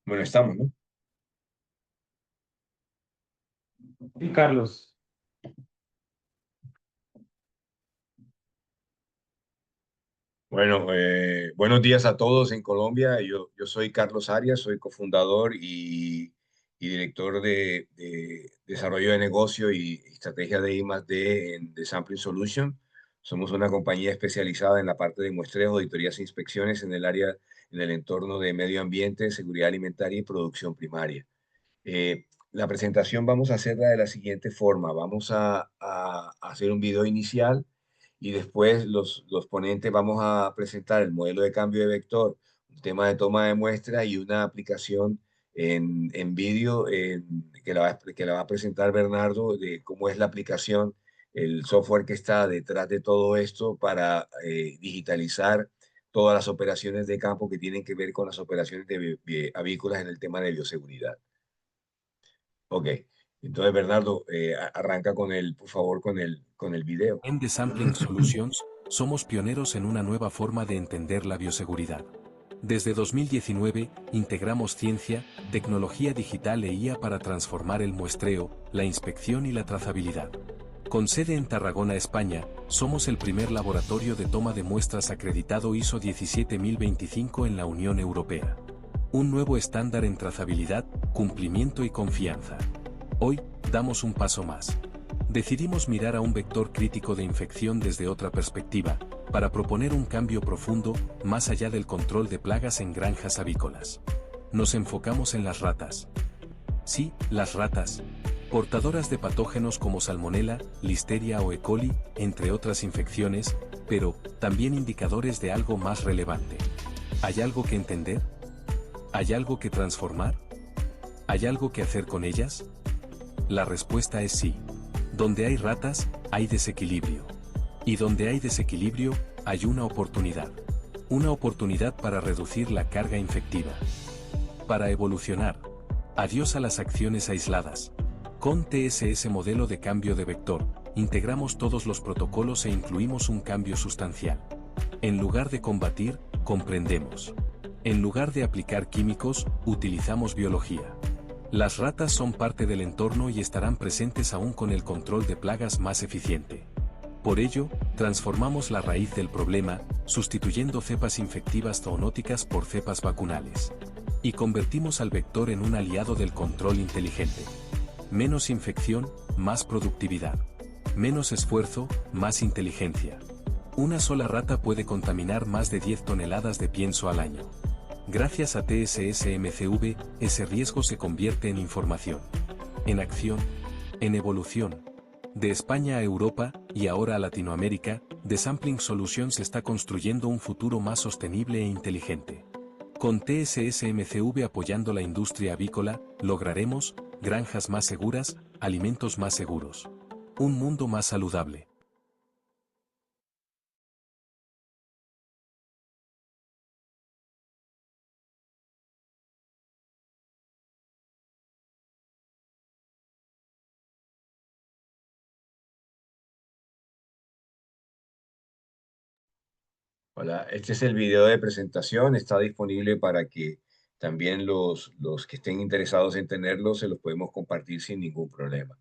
Bueno, estamos, ¿no? Sí, Carlos. Bueno, buenos días a todos en Colombia. Yo soy Carlos Arias, soy cofundador y director de desarrollo de negocio y estrategia de I+D en The Sampling Solution. Somos una compañía especializada en la parte de muestreo, auditorías e inspecciones en el área, en el entorno de medio ambiente, seguridad alimentaria y producción primaria. La presentación vamos a hacerla de la siguiente forma. Vamos a hacer un video inicial y después los ponentes vamos a presentar el modelo de cambio de vector, un tema de toma de muestra y una aplicación en vídeo que la va a presentar Bernardo de cómo es la aplicación, el software que está detrás de todo esto para digitalizar todas las operaciones de campo que tienen que ver con las operaciones de avícolas en el tema de bioseguridad. Ok, entonces Bernardo, arranca con por favor, con el video. En The Sampling Solutions, somos pioneros en una nueva forma de entender la bioseguridad. Desde 2019, integramos ciencia, tecnología digital e IA para transformar el muestreo, la inspección y la trazabilidad. Con sede en Tarragona, España, somos el primer laboratorio de toma de muestras acreditado ISO 17025 en la Unión Europea. Un nuevo estándar en trazabilidad, cumplimiento y confianza. Hoy, damos un paso más. Decidimos mirar a un vector crítico de infección desde otra perspectiva, para proponer un cambio profundo, más allá del control de plagas en granjas avícolas. Nos enfocamos en las ratas. Sí, las ratas. Portadoras de patógenos como Salmonella, Listeria o E. coli, entre otras infecciones, pero también indicadores de algo más relevante. ¿Hay algo que entender? ¿Hay algo que transformar? ¿Hay algo que hacer con ellas? La respuesta es sí. Donde hay ratas, hay desequilibrio. Y donde hay desequilibrio, hay una oportunidad. Una oportunidad para reducir la carga infectiva. Para evolucionar. Adiós a las acciones aisladas. Con TSS modelo de cambio de vector, integramos todos los protocolos e incluimos un cambio sustancial. En lugar de combatir, comprendemos. En lugar de aplicar químicos, utilizamos biología. Las ratas son parte del entorno y estarán presentes aún con el control de plagas más eficiente. Por ello, transformamos la raíz del problema, sustituyendo cepas infectivas zoonóticas por cepas vacunales. Y convertimos al vector en un aliado del control inteligente. Menos infección, más productividad. Menos esfuerzo, más inteligencia. Una sola rata puede contaminar más de 10 toneladas de pienso al año. Gracias a TSS-MCV, ese riesgo se convierte en información, en acción, en evolución. De España a Europa, y ahora a Latinoamérica, The Sampling Solutions está construyendo un futuro más sostenible e inteligente. Con TSS-MCV apoyando la industria avícola, lograremos granjas más seguras, alimentos más seguros. Un mundo más saludable. Hola, este es el video de presentación, está disponible para que también los que estén interesados en tenerlo se los podemos compartir sin ningún problema.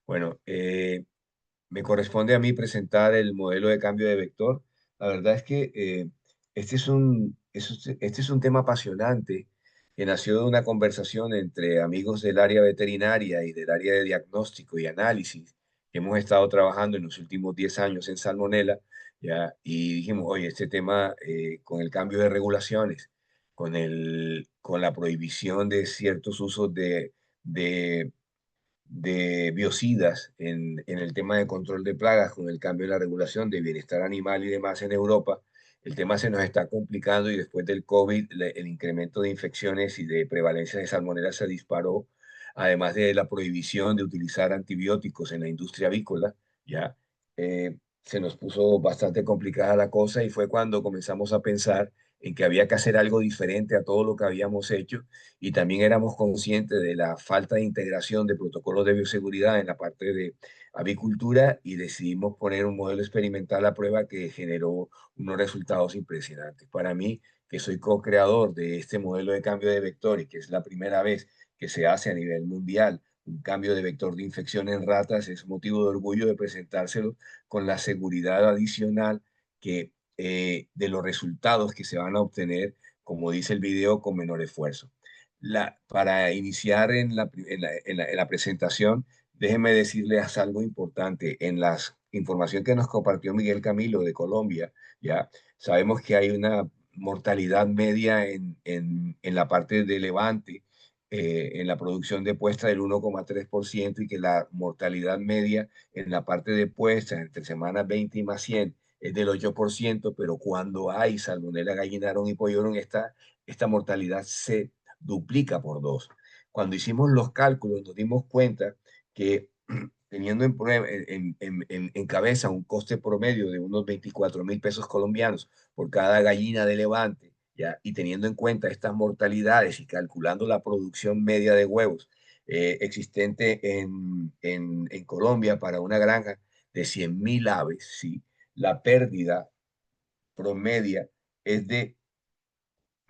Bueno, me corresponde a mí presentar el modelo de cambio de vector. La verdad es que este es un tema apasionante que nació de una conversación entre amigos del área veterinaria y del área de diagnóstico y análisis que hemos estado trabajando en los últimos 10 años en Salmonella, ¿ya? Y dijimos, oye, este tema con el cambio de regulaciones, con la prohibición de ciertos usos de de biocidas en el tema de control de plagas con el cambio en la regulación de bienestar animal y demás en Europa, el tema se nos está complicando y después del COVID el incremento de infecciones y de prevalencia de salmonela se disparó, además de la prohibición de utilizar antibióticos en la industria avícola, ya se nos puso bastante complicada la cosa y fue cuando comenzamos a pensar en que había que hacer algo diferente a todo lo que habíamos hecho y también éramos conscientes de la falta de integración de protocolos de bioseguridad en la parte de avicultura y decidimos poner un modelo experimental a prueba que generó unos resultados impresionantes. Para mí, que soy co-creador de este modelo de cambio de vectores, que es la primera vez que se hace a nivel mundial, un cambio de vector de infección en ratas, es motivo de orgullo de presentárselo con la seguridad adicional que de los resultados que se van a obtener, como dice el video, con menor esfuerzo. Para iniciar en la presentación, déjenme decirles algo importante. En la información que nos compartió Miguel Camilo de Colombia, ya sabemos que hay una mortalidad media en la parte de Levante, en la producción de puesta del 1,3% y que la mortalidad media en la parte de puesta entre semanas 20 y más 100 es del 8%, pero cuando hay Salmonella gallinarum y pollorum, esta mortalidad se duplica por dos. Cuando hicimos los cálculos nos dimos cuenta que teniendo en cabeza un coste promedio de unos 24.000 pesos colombianos por cada gallina de levante, ¿ya? Y teniendo en cuenta estas mortalidades y calculando la producción media de huevos existente en Colombia para una granja de 100.000 aves, ¿sí? La pérdida promedia es de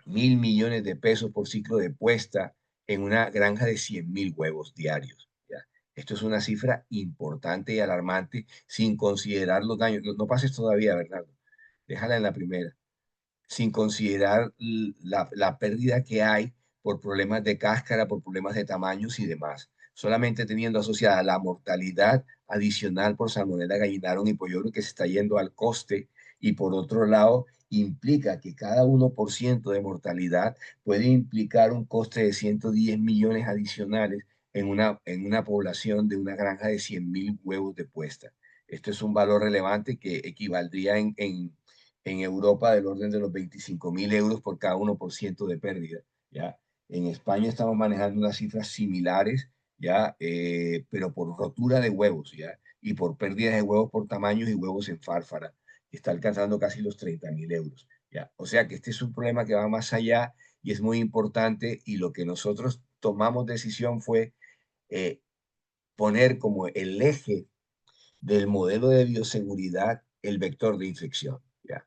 1.000 millones de pesos por ciclo de puesta en una granja de 100.000 huevos diarios. ¿Ya? Esto es una cifra importante y alarmante sin considerar los daños. No, no pases todavía, Bernardo. Déjala en la primera. Sin considerar la pérdida que hay por problemas de cáscara, por problemas de tamaños y demás. Solamente teniendo asociada la mortalidad adicional por Salmonella gallinarum y pollorum que se está yendo al coste y por otro lado implica que cada 1% de mortalidad puede implicar un coste de 110 millones adicionales en una población de una granja de 100.000 huevos de puesta. Esto es un valor relevante que equivaldría en Europa del orden de los 25.000 euros por cada 1% de pérdida, ¿ya? En España estamos manejando unas cifras similares, ¿ya? Pero por rotura de huevos, ¿ya? Y por pérdidas de huevos por tamaños y huevos en fárfara, que está alcanzando casi los 30.000 euros, ¿ya? O sea que este es un problema que va más allá y es muy importante y lo que nosotros tomamos decisión fue eh, poner como el eje del modelo de bioseguridad el vector de infección, ¿ya?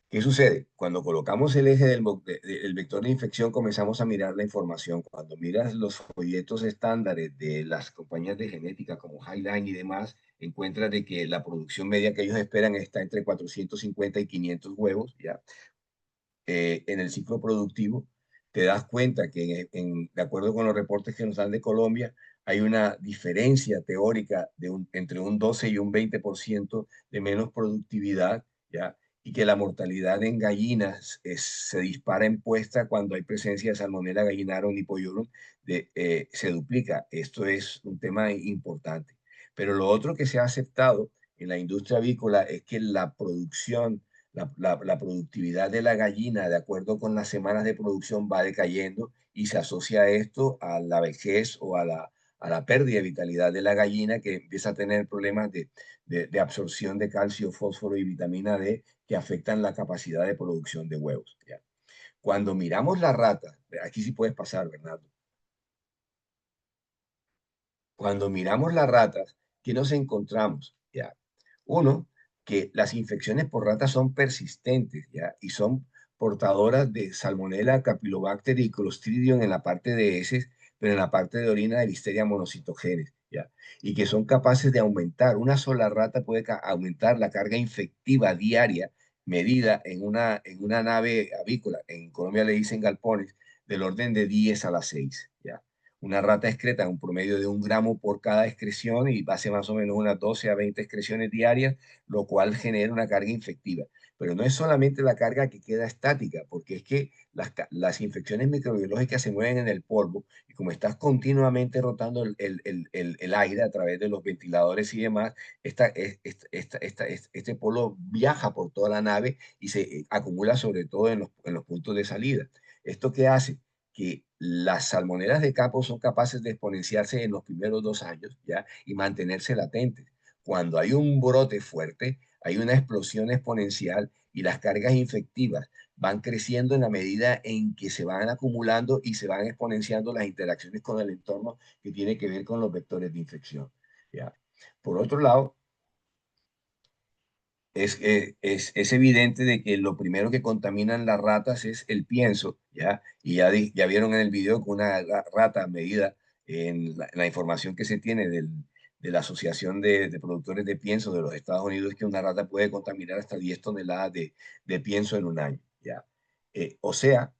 ¿Qué sucede? Cuando colocamos el eje del vector de infección, comenzamos a mirar la información. Cuando miras los folletos estándares de las compañías de genética como Highline y demás, encuentras de que la producción media que ellos esperan está entre 450 y 500 huevos, ¿ya? En el ciclo productivo, te das cuenta que de acuerdo con los reportes que nos dan de Colombia, hay una diferencia teórica entre un 12 y un 20% de menos productividad, ¿ya? Y que la mortalidad en gallinas se dispara en puesta cuando hay presencia de Salmonella gallinarum y pollorum, se duplica. Esto es un tema importante. Pero lo otro que se ha aceptado en la industria avícola es que la producción la productividad de la gallina, de acuerdo con las semanas de producción, va decayendo y se asocia esto a la vejez o a la pérdida de vitalidad de la gallina que empieza a tener problemas de absorción de calcio, fósforo y vitamina D que afectan la capacidad de producción de huevos, ¿ya? Cuando miramos la rata, aquí sí puedes pasar, Bernardo. Cuando miramos las ratas, ¿qué nos encontramos? ¿Ya? Uno, que las infecciones por ratas son persistentes, ¿ya? Y son portadoras de Salmonella, Campylobacter y Clostridium en la parte de heces, pero en la parte de orina de Listeria monocytogenes, ¿ya? Y que son capaces de aumentar. Una sola rata puede aumentar la carga infectiva diaria medida en una nave avícola. En Colombia le dicen galpones, del orden de 10 a la 6, ¿ya? Una rata excreta un promedio de 1 gramo por cada excreción y hace más o menos unas 12 a 20 excreciones diarias, lo cual genera una carga infectiva. Pero no es solamente la carga que queda estática, porque es que las infecciones microbiológicas se mueven en el polvo y como estás continuamente rotando el aire a través de los ventiladores y demás, este polvo viaja por toda la nave y se acumula sobre todo en los puntos de salida. ¿Esto qué hace? Que las salmonelas de campo son capaces de exponenciarse en los primeros 2 años, ¿ya? Y mantenerse latentes. Cuando hay un brote fuerte, hay una explosión exponencial y las cargas infectivas van creciendo en la medida en que se van acumulando y se van exponenciando las interacciones con el entorno que tiene que ver con los vectores de infección. ¿Ya? Por otro lado, es evidente de que lo primero que contaminan las ratas es el pienso, ¿ya? Y ya vieron en el video que una rata medida en la información que se tiene de la Asociación de Productores de Pienso de los Estados Unidos es que una rata puede contaminar hasta 10 toneladas de pienso en un año, ¿ya? O sea,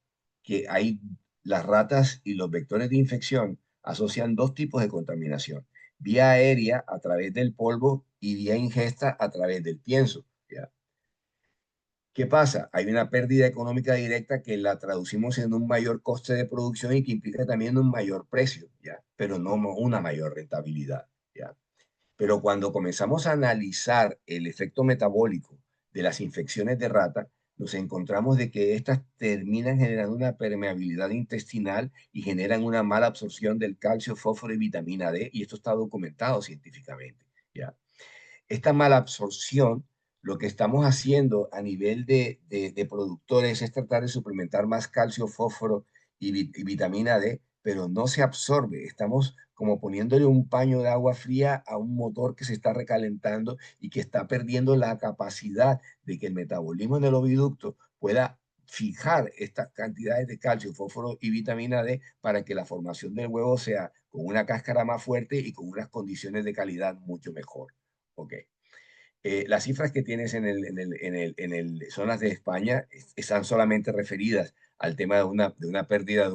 que hay las ratas y los vectores de infección asocian dos tipos de contaminación: vía aérea a través del polvo y vía ingesta a través del pienso. ¿Ya? ¿Qué pasa? Hay una pérdida económica directa que la traducimos en un mayor coste de producción y que implica también un mayor precio, ¿ya? Pero no una mayor rentabilidad, ¿ya? Pero cuando comenzamos a analizar el efecto metabólico de las infecciones de rata, nos encontramos de que estas terminan generando una permeabilidad intestinal y generan una mala absorción del calcio, fósforo y vitamina D, y esto está documentado científicamente, ¿ya? Esta mala absorción, lo que estamos haciendo a nivel de productores es tratar de suplementar más calcio, fósforo y vitamina D, pero no se absorbe. Estamos como poniéndole un paño de agua fría a un motor que se está recalentando y que está perdiendo la capacidad de que el metabolismo en el oviducto pueda fijar estas cantidades de calcio, fósforo y vitamina D para que la formación del huevo sea con una cáscara más fuerte y con unas condiciones de calidad mucho mejor. Ok. Las cifras que tienes son las de España, están solamente referidas al tema de una pérdida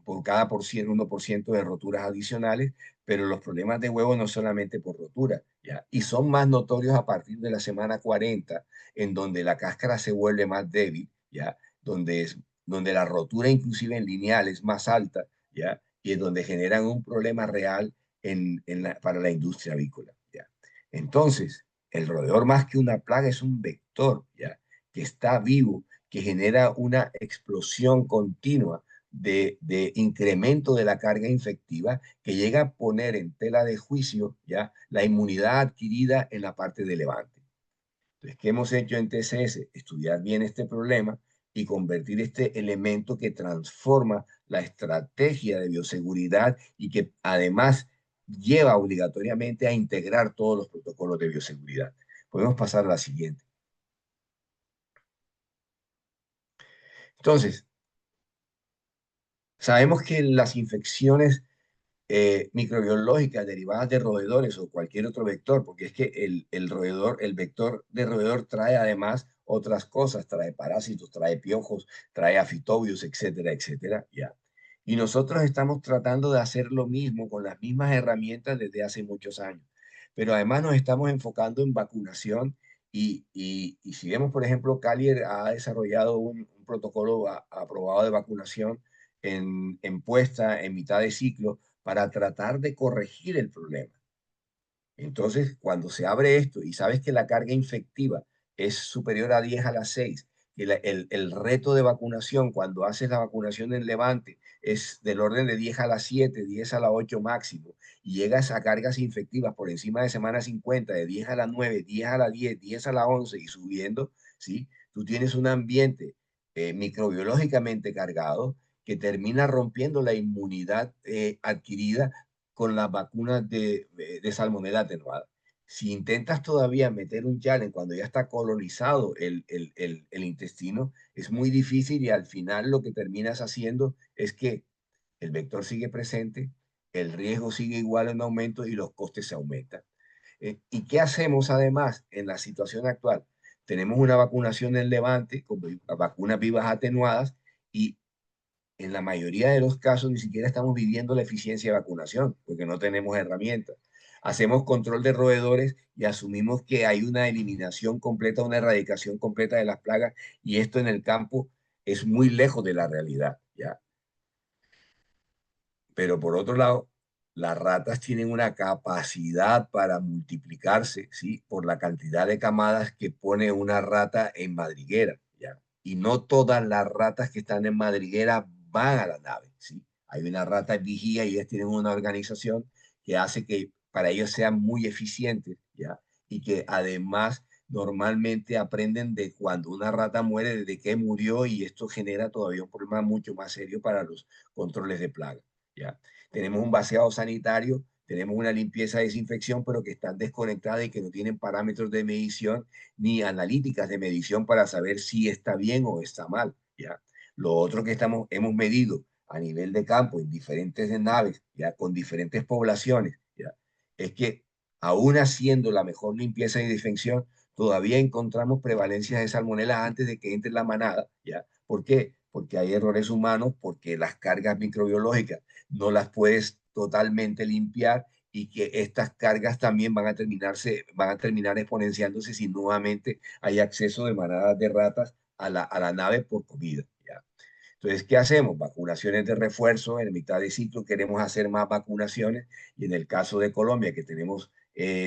por cada 1% de roturas adicionales, pero los problemas de huevo no solamente por rotura, ¿ya? Y son más notorios a partir de la semana 40, en donde la cáscara se vuelve más débil, ¿ya? Donde la rotura inclusive en lineal es más alta, ¿ya? Y es donde generan un problema real para la industria avícola, ¿ya? Entonces, el roedor más que una plaga es un vector, ¿ya? Que está vivo, que genera una explosión continua de incremento de la carga infectiva que llega a poner en tela de juicio, ¿ya? La inmunidad adquirida en la parte de levante. Entonces, ¿qué hemos hecho en TCS? Estudiar bien este problema y convertir este elemento que transforma la estrategia de bioseguridad y que además lleva obligatoriamente a integrar todos los protocolos de bioseguridad. Podemos pasar a la siguiente. Entonces, sabemos que las infecciones microbiológicas derivadas de roedores o cualquier otro vector, porque es que el roedor, el vector de roedor trae además otras cosas, trae parásitos, trae piojos, trae afitobios, etcétera, etcétera, ya. Y nosotros estamos tratando de hacer lo mismo con las mismas herramientas desde hace muchos años, pero además nos estamos enfocando en vacunación y si vemos, por ejemplo, Calier ha desarrollado un protocolo aprobado de vacunación en puesta en mitad de ciclo para tratar de corregir el problema. Entonces, cuando se abre esto y sabes que la carga infectiva es superior a 10 a la 6, que el reto de vacunación cuando haces la vacunación en Levante es del orden de 10 a la 7, 10 a la 8 máximo, y llegas a cargas infectivas por encima de semana 50, de 10 a la 9, 10 a la 10, 10 a la 11 y subiendo, ¿sí? Tú tienes un ambiente microbiológicamente cargado que termina rompiendo la inmunidad adquirida con las vacunas de salmonela atenuada. Si intentas todavía meter un challenge cuando ya está colonizado el intestino, es muy difícil y al final lo que terminas haciendo es que el vector sigue presente, el riesgo sigue igual en aumento y los costes se aumentan. ¿Y qué hacemos además en la situación actual? Tenemos una vacunación en Levante con vacunas vivas atenuadas y en la mayoría de los casos ni siquiera estamos viviendo la eficiencia de vacunación porque no tenemos herramientas. Hacemos control de roedores y asumimos que hay una eliminación completa, una erradicación completa de las plagas y esto en el campo es muy lejos de la realidad, ¿ya? Pero por otro lado, las ratas tienen una capacidad para multiplicarse, ¿sí? Por la cantidad de camadas que pone una rata en madriguera, ¿ya? Y no todas las ratas que están en madriguera van a la nave, ¿sí? Hay una rata vigía y ellas tienen una organización que hace que para ellos sean muy eficientes, ¿ya? Y que además normalmente aprenden de cuando una rata muere, de qué murió, y esto genera todavía un problema mucho más serio para los controles de plaga. ¿Ya? Tenemos un vaciado sanitario, tenemos una limpieza y desinfección, pero que están desconectadas y que no tienen parámetros de medición ni analíticas de medición para saber si está bien o está mal. ¿Ya? Lo otro que hemos medido a nivel de campo en diferentes naves, ya con diferentes poblaciones, ya, es que aún haciendo la mejor limpieza y desinfección, todavía encontramos prevalencias de salmonela antes de que entre la manada. ¿Ya? ¿Por qué? Porque hay errores humanos, porque las cargas microbiológicas no las puedes totalmente limpiar, y que estas cargas también van a terminar exponenciándose si nuevamente hay acceso de manadas de ratas a la nave por comida. ¿Ya? Entonces, ¿qué hacemos? Vacunaciones de refuerzo. En mitad de ciclo queremos hacer más vacunaciones, y en el caso de Colombia, que tenemos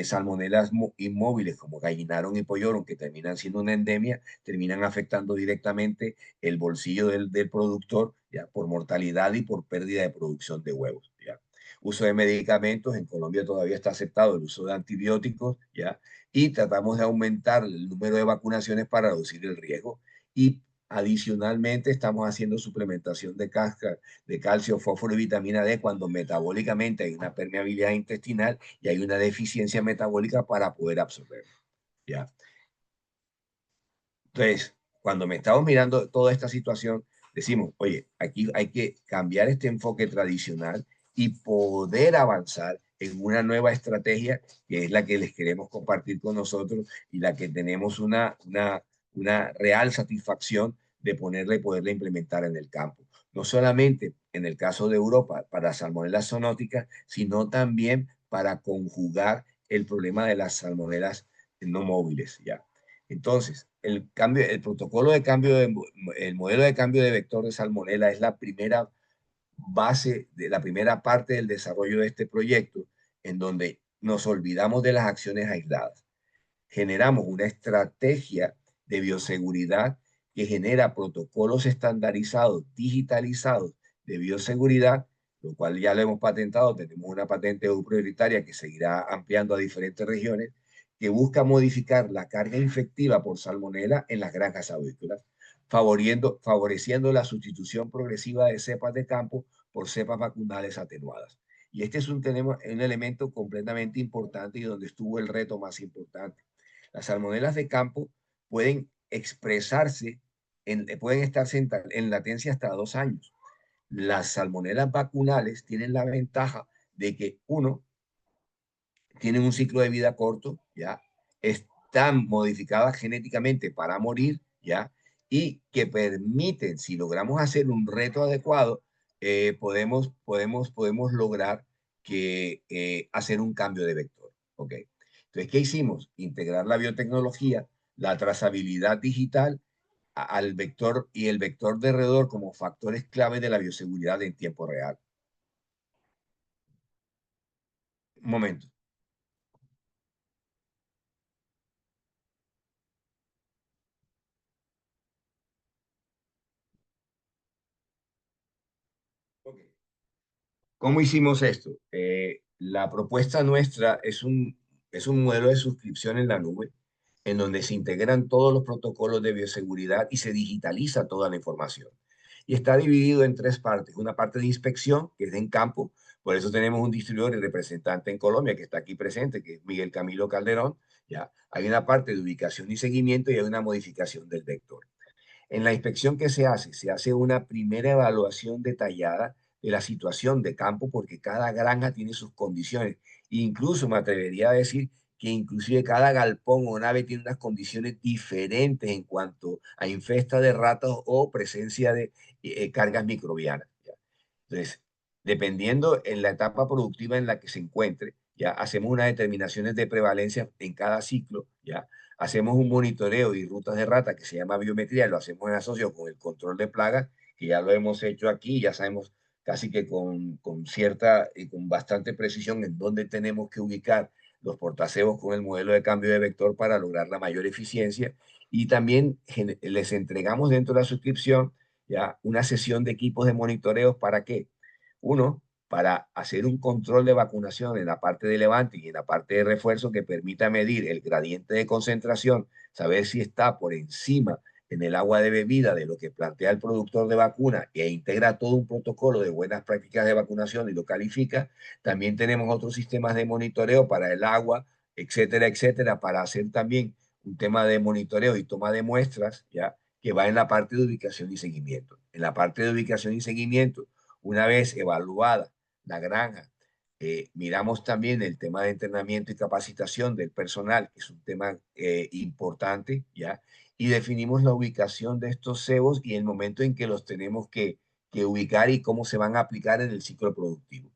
salmonelas inmóviles como gallinaron y polloron, que terminan siendo una endemia, terminan afectando directamente el bolsillo del productor, ¿ya? Por mortalidad y por pérdida de producción de huevos. ¿Ya? Uso de medicamentos, en Colombia todavía está aceptado el uso de antibióticos, ¿ya? Y tratamos de aumentar el número de vacunaciones para reducir el riesgo. Y adicionalmente, estamos haciendo suplementación de casca, de calcio, fósforo y vitamina D cuando metabólicamente hay una permeabilidad intestinal y hay una deficiencia metabólica para poder absorberlo. ¿Ya? Entonces, cuando me estamos mirando toda esta situación, decimos, oye, aquí hay que cambiar este enfoque tradicional y poder avanzar en una nueva estrategia, que es la que les queremos compartir con nosotros y la que tenemos una real satisfacción de poderla implementar en el campo. No solamente en el caso de Europa para salmonelas zoonóticas, sino también para conjugar el problema de las salmonelas no móviles, ¿ya? Entonces, el protocolo de cambio, el modelo de cambio de vector de salmonela es la primera base, de la primera parte del desarrollo de este proyecto, en donde nos olvidamos de las acciones aisladas. Generamos una estrategia de bioseguridad que genera protocolos estandarizados, digitalizados de bioseguridad, lo cual ya lo hemos patentado. Tenemos una patente prioritaria que seguirá ampliando a diferentes regiones, que busca modificar la carga infectiva por salmonela en las granjas avícolas, favoreciendo la sustitución progresiva de cepas de campo por cepas vacunales atenuadas. Y este es un elemento completamente importante, y donde estuvo el reto más importante. Las salmonelas de campo pueden expresarse, pueden estarse en latencia hasta 2 años. Las salmonelas vacunales tienen la ventaja de que, uno, tienen un ciclo de vida corto, ¿ya? Están modificadas genéticamente para morir, ¿ya? Y que permiten, si logramos hacer un reto adecuado, podemos lograr hacer un cambio de vector, ¿ok? Entonces, ¿qué hicimos? Integrar la biotecnología, la trazabilidad digital al vector y el vector de alrededor como factores clave de la bioseguridad en tiempo real. Un momento. Okay. ¿Cómo hicimos esto? La propuesta nuestra es un modelo de suscripción en la nube, en donde se integran todos los protocolos de bioseguridad y se digitaliza toda la información. Y está dividido en tres partes. Una parte de inspección, que es en campo. Por eso tenemos un distribuidor y representante en Colombia que está aquí presente, que es Miguel Camilo Calderón. ¿Ya? Hay una parte de ubicación y seguimiento, y hay una modificación del vector. En la inspección que se hace una primera evaluación detallada de la situación de campo, porque cada granja tiene sus condiciones. Incluso me atrevería a decir que inclusive cada galpón o nave tiene unas condiciones diferentes en cuanto a infesta de ratas o presencia de cargas microbianas. ¿Ya? Entonces, dependiendo en la etapa productiva en la que se encuentre, ya hacemos unas determinaciones de prevalencia en cada ciclo, ya hacemos un monitoreo y rutas de rata que se llama biometría, lo hacemos en asocio con el control de plagas, que ya lo hemos hecho aquí, ya sabemos casi que con cierta y con bastante precisión en dónde tenemos que ubicar los portacebos con el modelo de cambio de vector para lograr la mayor eficiencia. Y también les entregamos dentro de la suscripción ya una sesión de equipos de monitoreos. ¿Para qué? Uno, para hacer un control de vacunación en la parte de levante y en la parte de refuerzo que permita medir el gradiente de concentración, saber si está por encima en el agua de bebida de lo que plantea el productor de vacuna e integra todo un protocolo de buenas prácticas de vacunación y lo califica. También tenemos otros sistemas de monitoreo para el agua, etcétera, etcétera, para hacer también un tema de monitoreo y toma de muestras, ¿ya? Que va en la parte de ubicación y seguimiento. En la parte de ubicación y seguimiento, una vez evaluada la granja, miramos también el tema de entrenamiento y capacitación del personal, que es un tema importante, ¿ya? Y definimos la ubicación de estos cebos y el momento en que los tenemos que ubicar y cómo se van a aplicar en el ciclo productivo.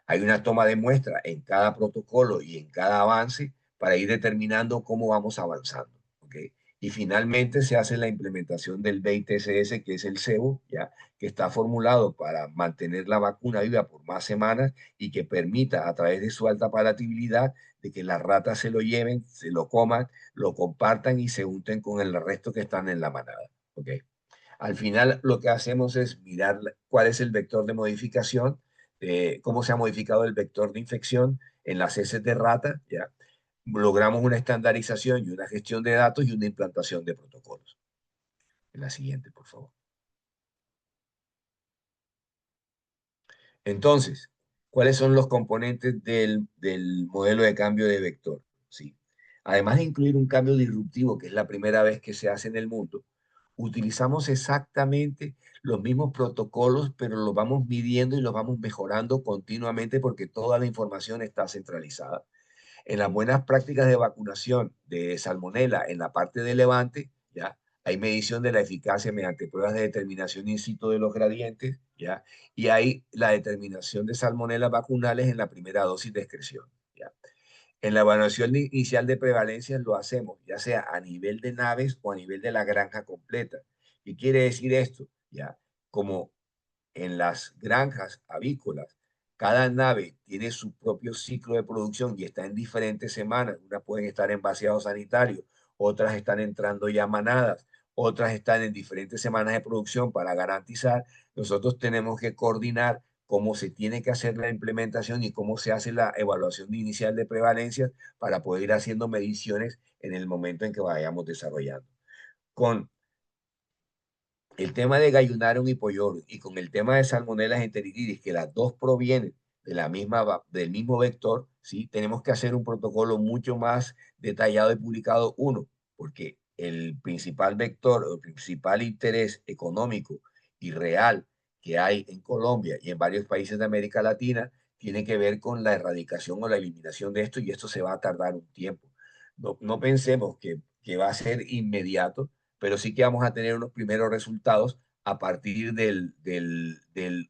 Hay una toma de muestra en cada protocolo y en cada avance para ir determinando cómo vamos avanzando, ¿ok? Y finalmente se hace la implementación del BITSS, que es el cebo, ¿ya? Que está formulado para mantener la vacuna viva por más semanas y que permita, a través de su alta palatabilidad, de que las ratas se lo lleven, se lo coman, lo compartan y se unten con el resto que están en la manada, ¿ok? Al final lo que hacemos es mirar cuál es el vector de modificación, cómo se ha modificado el vector de infección en las heces de rata, ¿ya? Logramos una estandarización y una gestión de datos y una implantación de protocolos. En la siguiente, por favor. Entonces, ¿cuáles son los componentes del modelo de cambio de vector? ¿Sí? Además de incluir un cambio disruptivo, que es la primera vez que se hace en el mundo, utilizamos exactamente los mismos protocolos, pero los vamos midiendo y los vamos mejorando continuamente porque toda la información está centralizada. En las buenas prácticas de vacunación de salmonela en la parte de levante, ¿ya? Hay medición de la eficacia mediante pruebas de determinación in situ de los gradientes, ¿ya? Y hay la determinación de salmonela vacunales en la primera dosis de excreción, ¿ya? En la evaluación inicial de prevalencia lo hacemos, ya sea a nivel de naves o a nivel de la granja completa. ¿Qué quiere decir esto? ¿Ya? Como en las granjas avícolas, cada nave tiene su propio ciclo de producción y está en diferentes semanas. Unas pueden estar en vaciado sanitario, otras están entrando ya manadas, otras están en diferentes semanas de producción para garantizar. Nosotros tenemos que coordinar cómo se tiene que hacer la implementación y cómo se hace la evaluación inicial de prevalencia para poder ir haciendo mediciones en el momento en que vayamos desarrollando. Con el tema de Gallinarum y Pollorum y con el tema de Salmonella enteritidis, que las dos provienen de del mismo vector, ¿sí? Tenemos que hacer un protocolo mucho más detallado y publicado, uno, porque el principal vector, el principal interés económico y real que hay en Colombia y en varios países de América Latina tiene que ver con la erradicación o la eliminación de esto y esto se va a tardar un tiempo. No pensemos que va a ser inmediato, pero sí que vamos a tener unos primeros resultados a partir del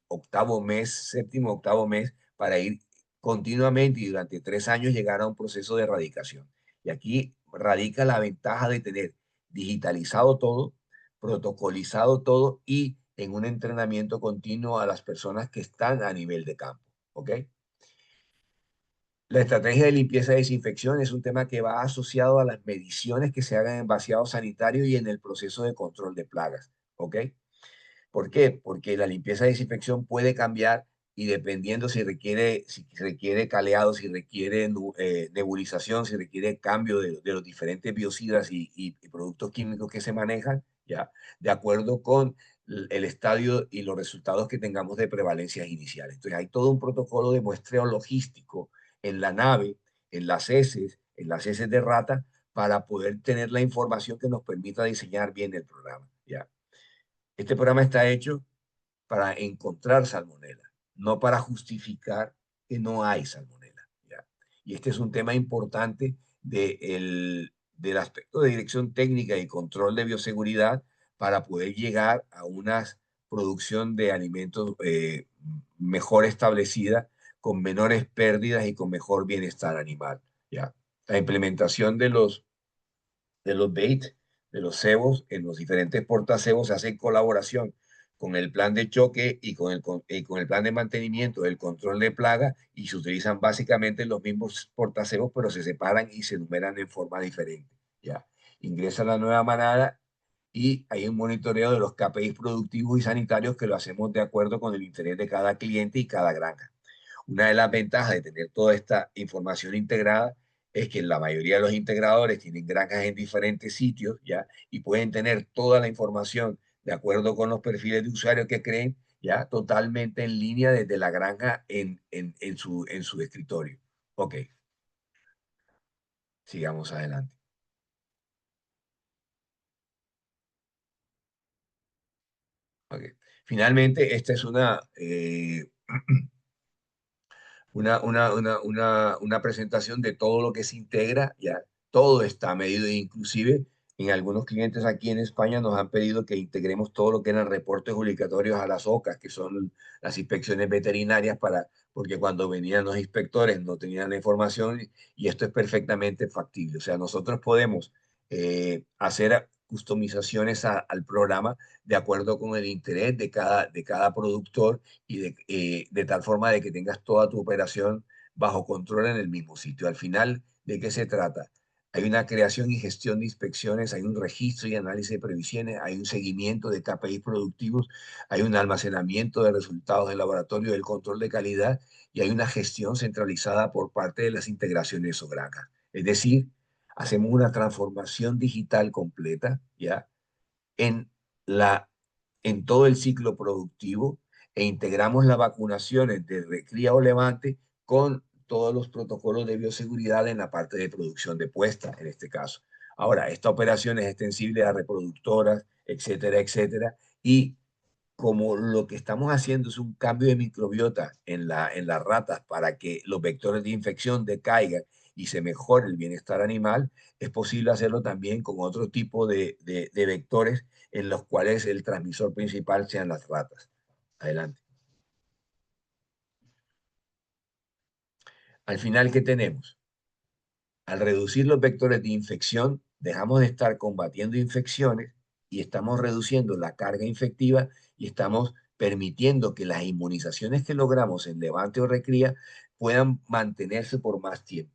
octavo mes, séptimo, octavo mes, para ir continuamente y durante 3 años llegar a un proceso de erradicación. Y aquí radica la ventaja de tener digitalizado todo, protocolizado todo y en un entrenamiento continuo a las personas que están a nivel de campo. ¿Ok? La estrategia de limpieza y desinfección es un tema que va asociado a las mediciones que se hagan en vaciado sanitario y en el proceso de control de plagas. ¿Ok? ¿Por qué? Porque la limpieza y desinfección puede cambiar y dependiendo si requiere caleado, si requiere nebulización, si requiere cambio de los diferentes biocidas y productos químicos que se manejan, ¿ya? De acuerdo con el estadio y los resultados que tengamos de prevalencias iniciales. Entonces hay todo un protocolo de muestreo logístico en la nave, en las heces de rata, para poder tener la información que nos permita diseñar bien el programa, ¿ya? Este programa está hecho para encontrar salmonela, no para justificar que no hay salmonela, ¿ya? Y este es un tema importante del aspecto de dirección técnica y control de bioseguridad para poder llegar a una producción de alimentos mejor establecida, con menores pérdidas y con mejor bienestar animal, ¿ya? La implementación de los BAIT, de los cebos, en los diferentes portacebos se hace en colaboración con el plan de choque y con el plan de mantenimiento del control de plaga y se utilizan básicamente los mismos portacebos, pero se separan y se numeran en forma diferente. ¿Ya? Ingresa la nueva manada y hay un monitoreo de los KPIs productivos y sanitarios que lo hacemos de acuerdo con el interés de cada cliente y cada granja. Una de las ventajas de tener toda esta información integrada es que la mayoría de los integradores tienen granjas en diferentes sitios, ¿ya? Y pueden tener toda la información de acuerdo con los perfiles de usuario que creen, ¿ya? Totalmente en línea desde la granja en su escritorio. Ok, sigamos adelante. Ok. Finalmente, esta es una presentación de todo lo que se integra, ya todo está medido, inclusive en algunos clientes aquí en España nos han pedido que integremos todo lo que eran reportes obligatorios a las OCAs, que son las inspecciones veterinarias, porque cuando venían los inspectores no tenían la información y esto es perfectamente factible. O sea, nosotros podemos hacer customizaciones al programa de acuerdo con el interés de cada productor y de tal forma de que tengas toda tu operación bajo control en el mismo sitio. Al final, ¿de qué se trata? Hay una creación y gestión de inspecciones, hay un registro y análisis de previsiones, hay un seguimiento de KPIs productivos, hay un almacenamiento de resultados del laboratorio, del control de calidad y hay una gestión centralizada por parte de las integraciones o granjas. Es decir, hacemos una transformación digital completa, ¿ya? En, la, en todo el ciclo productivo e integramos las vacunaciones de recría o levante con todos los protocolos de bioseguridad en la parte de producción de puesta, en este caso. Ahora, esta operación es extensible a reproductoras, etcétera, etcétera, y como lo que estamos haciendo es un cambio de microbiota en las ratas para que los vectores de infección decaigan y se mejore el bienestar animal, es posible hacerlo también con otro tipo de vectores en los cuales el transmisor principal sean las ratas. Adelante. Al final, ¿qué tenemos? Al reducir los vectores de infección, dejamos de estar combatiendo infecciones y estamos reduciendo la carga infectiva y estamos permitiendo que las inmunizaciones que logramos en levante o recría puedan mantenerse por más tiempo.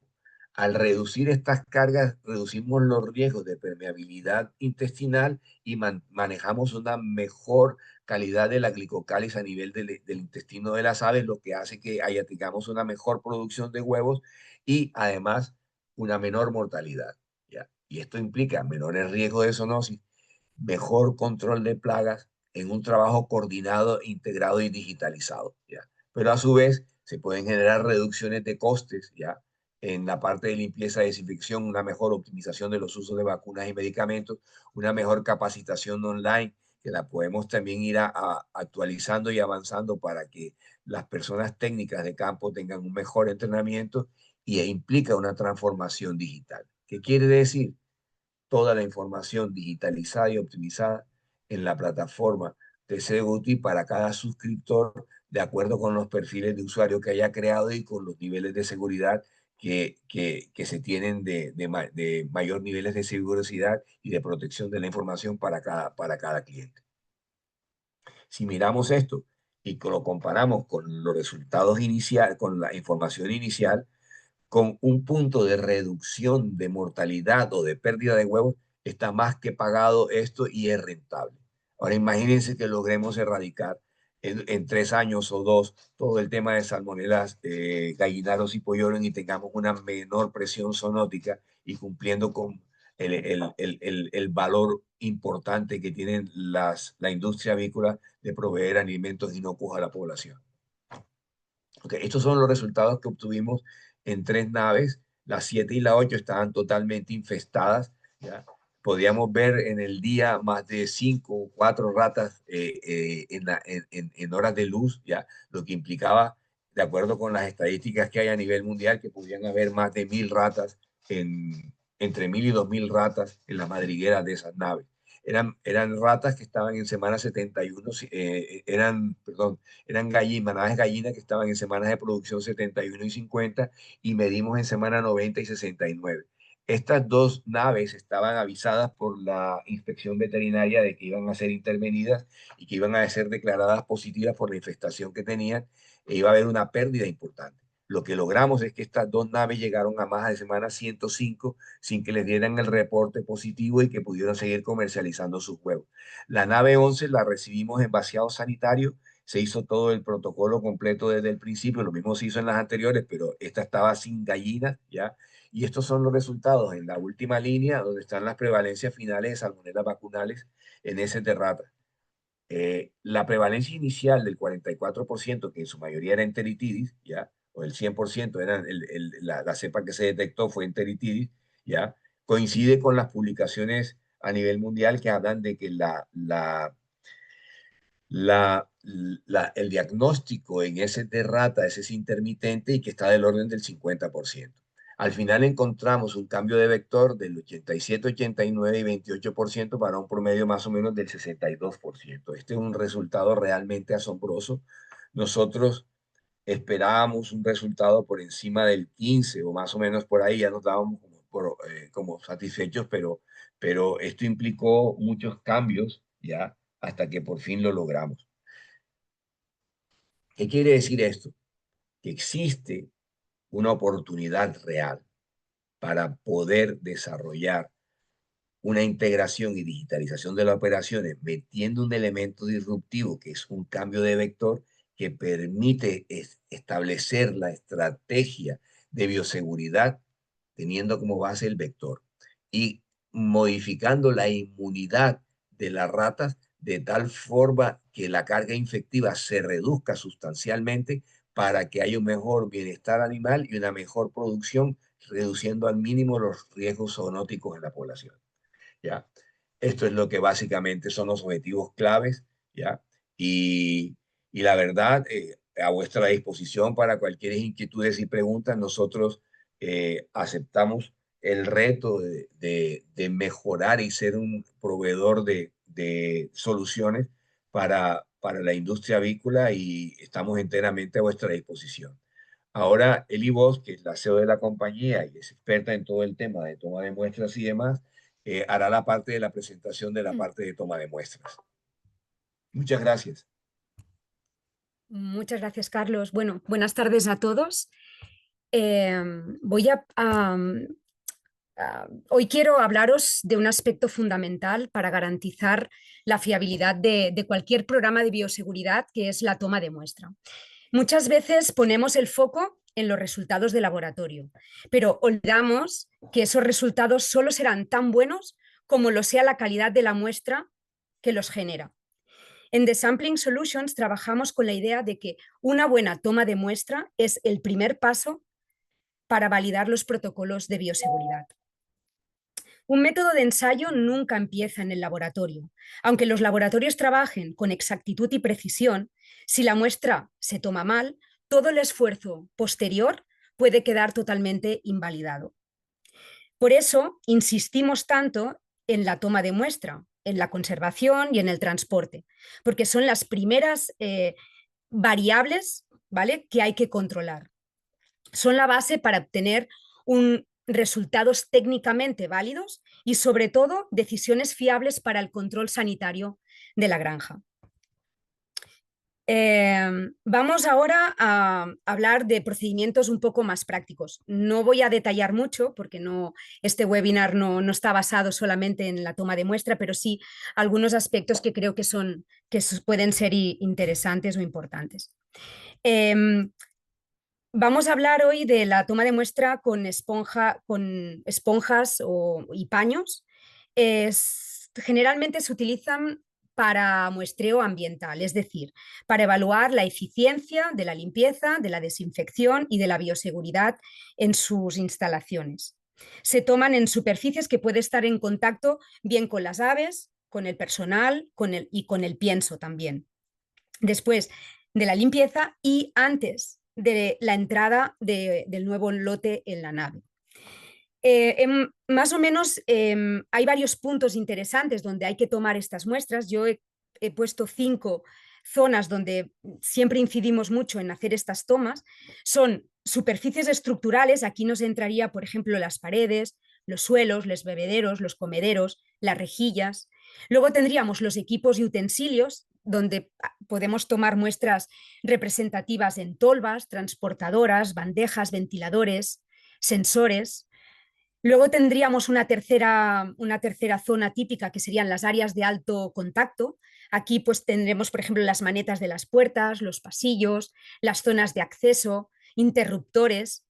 Al reducir estas cargas, reducimos los riesgos de permeabilidad intestinal y manejamos una mejor calidad de la glicocáliz a nivel del intestino de las aves, lo que hace que tengamos una mejor producción de huevos y además una menor mortalidad, ¿ya? Y esto implica menores riesgos de zoonosis, mejor control de plagas en un trabajo coordinado, integrado y digitalizado, ¿ya? Pero a su vez se pueden generar reducciones de costes, ¿ya? En la parte de limpieza y desinfección, una mejor optimización de los usos de vacunas y medicamentos, una mejor capacitación online, que la podemos también ir actualizando y avanzando para que las personas técnicas de campo tengan un mejor entrenamiento y implica una transformación digital. ¿Qué quiere decir? Toda la información digitalizada y optimizada en la plataforma de Seguti para cada suscriptor de acuerdo con los perfiles de usuario que haya creado y con los niveles de seguridad que se tienen de mayor niveles de seguridad y de protección de la información para cada cliente. Si miramos esto y lo comparamos con los resultados iniciales, con la información inicial, con un punto de reducción de mortalidad o de pérdida de huevos, está más que pagado esto y es rentable. Ahora imagínense que logremos erradicar en 3 años o 2 todo el tema de salmonelas, gallinaros y polluelos y tengamos una menor presión zoonótica y cumpliendo con el valor importante que tienen la industria avícola de proveer alimentos inocuos a la población. Okay, estos son los resultados que obtuvimos en 3 naves. Las 7 y la 8 estaban totalmente infestadas, ¿ya? Podíamos ver en el día más de 5 o 4 ratas en horas de luz, ¿ya? Lo que implicaba, de acuerdo con las estadísticas que hay a nivel mundial, que podían haber más de 1.000 ratas, entre 1.000 y 2.000 ratas en las madrigueras de esas naves. Eran ratas que estaban en semana 71, perdón, eran manadas de gallinas que estaban en semanas de producción 71 y 50 y medimos en semana 90 y 69. Estas dos naves estaban avisadas por la inspección veterinaria de que iban a ser intervenidas y que iban a ser declaradas positivas por la infestación que tenían e iba a haber una pérdida importante. Lo que logramos es que estas dos naves llegaron a más de semana 105 sin que les dieran el reporte positivo y que pudieron seguir comercializando sus huevos. La nave 11 la recibimos en vaciado sanitario se hizo todo el protocolo completo desde el principio, lo mismo se hizo en las anteriores, pero esta estaba sin gallinas, ¿ya? Y estos son los resultados en la última línea, donde están las prevalencias finales de salmonelas vacunales en ese rata. La prevalencia inicial del 44%, que en su mayoría era enteritidis, ¿ya? O el 100% era la cepa que se detectó fue enteritidis, ¿ya? Coincide con las publicaciones a nivel mundial que hablan de que el diagnóstico en ese de rata es intermitente y que está del orden del 50%. Al final encontramos un cambio de vector del 87, 89 y 28% para un promedio más o menos del 62%. Este es un resultado realmente asombroso. Nosotros esperábamos un resultado por encima del 15 o más o menos por ahí, ya nos dábamos como satisfechos, pero esto implicó muchos cambios ya hasta que por fin lo logramos. ¿Qué quiere decir esto? Que existe una oportunidad real para poder desarrollar una integración y digitalización de las operaciones, metiendo un elemento disruptivo que es un cambio de vector que permite establecer la estrategia de bioseguridad teniendo como base el vector y modificando la inmunidad de las ratas de tal forma que la carga infectiva se reduzca sustancialmente para que haya un mejor bienestar animal y una mejor producción, reduciendo al mínimo los riesgos zoonóticos en la población. ¿Ya? Esto es lo que básicamente son los objetivos claves, ¿ya? Y la verdad, a vuestra disposición para cualquier inquietudes y preguntas, nosotros aceptamos el reto de mejorar y ser un proveedor de soluciones para la industria avícola y estamos enteramente a vuestra disposición. Ahora, Eli Bosch, que es la CEO de la compañía y es experta en todo el tema de toma de muestras y demás, hará la parte de la presentación de la parte de toma de muestras. Muchas gracias. Muchas gracias, Carlos. Bueno, buenas tardes a todos. Voy hoy quiero hablaros de un aspecto fundamental para garantizar la fiabilidad de cualquier programa de bioseguridad, que es la toma de muestra. Muchas veces ponemos el foco en los resultados de laboratorio, pero olvidamos que esos resultados solo serán tan buenos como lo sea la calidad de la muestra que los genera. En The Sampling Solutions trabajamos con la idea de que una buena toma de muestra es el primer paso para validar los protocolos de bioseguridad. Un método de ensayo nunca empieza en el laboratorio. Aunque los laboratorios trabajen con exactitud y precisión, si la muestra se toma mal, todo el esfuerzo posterior puede quedar totalmente invalidado. Por eso insistimos tanto en la toma de muestra, en la conservación y en el transporte, porque son las primeras variables, ¿vale?, que hay que controlar. Son la base para obtener resultados técnicamente válidos y, sobre todo, decisiones fiables para el control sanitario de la granja. Vamos ahora a hablar de procedimientos un poco más prácticos. No voy a detallar mucho porque este webinar no está basado solamente en la toma de muestra, pero sí algunos aspectos que creo que pueden ser interesantes o importantes. Vamos a hablar hoy de la toma de muestra con esponjas y paños. Generalmente se utilizan para muestreo ambiental, es decir, para evaluar la eficiencia de la limpieza, de la desinfección y de la bioseguridad en sus instalaciones. Se toman en superficies que pueden estar en contacto bien con las aves, con el personal y con el pienso también. Después de la limpieza y antes de la entrada del nuevo lote en la nave. Más o menos hay varios puntos interesantes donde hay que tomar estas muestras. Yo he puesto 5 zonas donde siempre incidimos mucho en hacer estas tomas. Son superficies estructurales, aquí nos entraría, por ejemplo, las paredes, los suelos, los bebederos, los comederos, las rejillas. Luego tendríamos los equipos y utensilios, donde podemos tomar muestras representativas en tolvas, transportadoras, bandejas, ventiladores, sensores. Luego tendríamos una tercera zona típica que serían las áreas de alto contacto. Aquí pues tendremos, por ejemplo, las manetas de las puertas, los pasillos, las zonas de acceso, interruptores.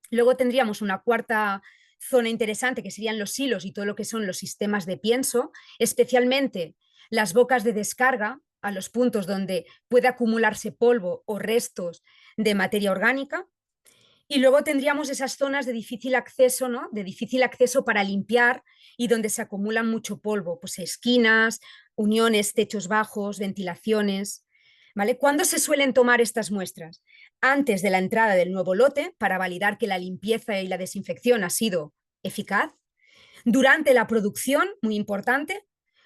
Luego tendríamos una cuarta zona interesante que serían los silos y todo lo que son los sistemas de pienso, especialmente las bocas de descarga a los puntos donde puede acumularse polvo o restos de materia orgánica. Y luego tendríamos esas zonas de difícil acceso, ¿no? De difícil acceso para limpiar y donde se acumula mucho polvo, pues esquinas, uniones, techos bajos, ventilaciones. ¿Vale? ¿Cuándo se suelen tomar estas muestras? Antes de la entrada del nuevo lote para validar que la limpieza y la desinfección ha sido eficaz. Durante la producción, muy importante,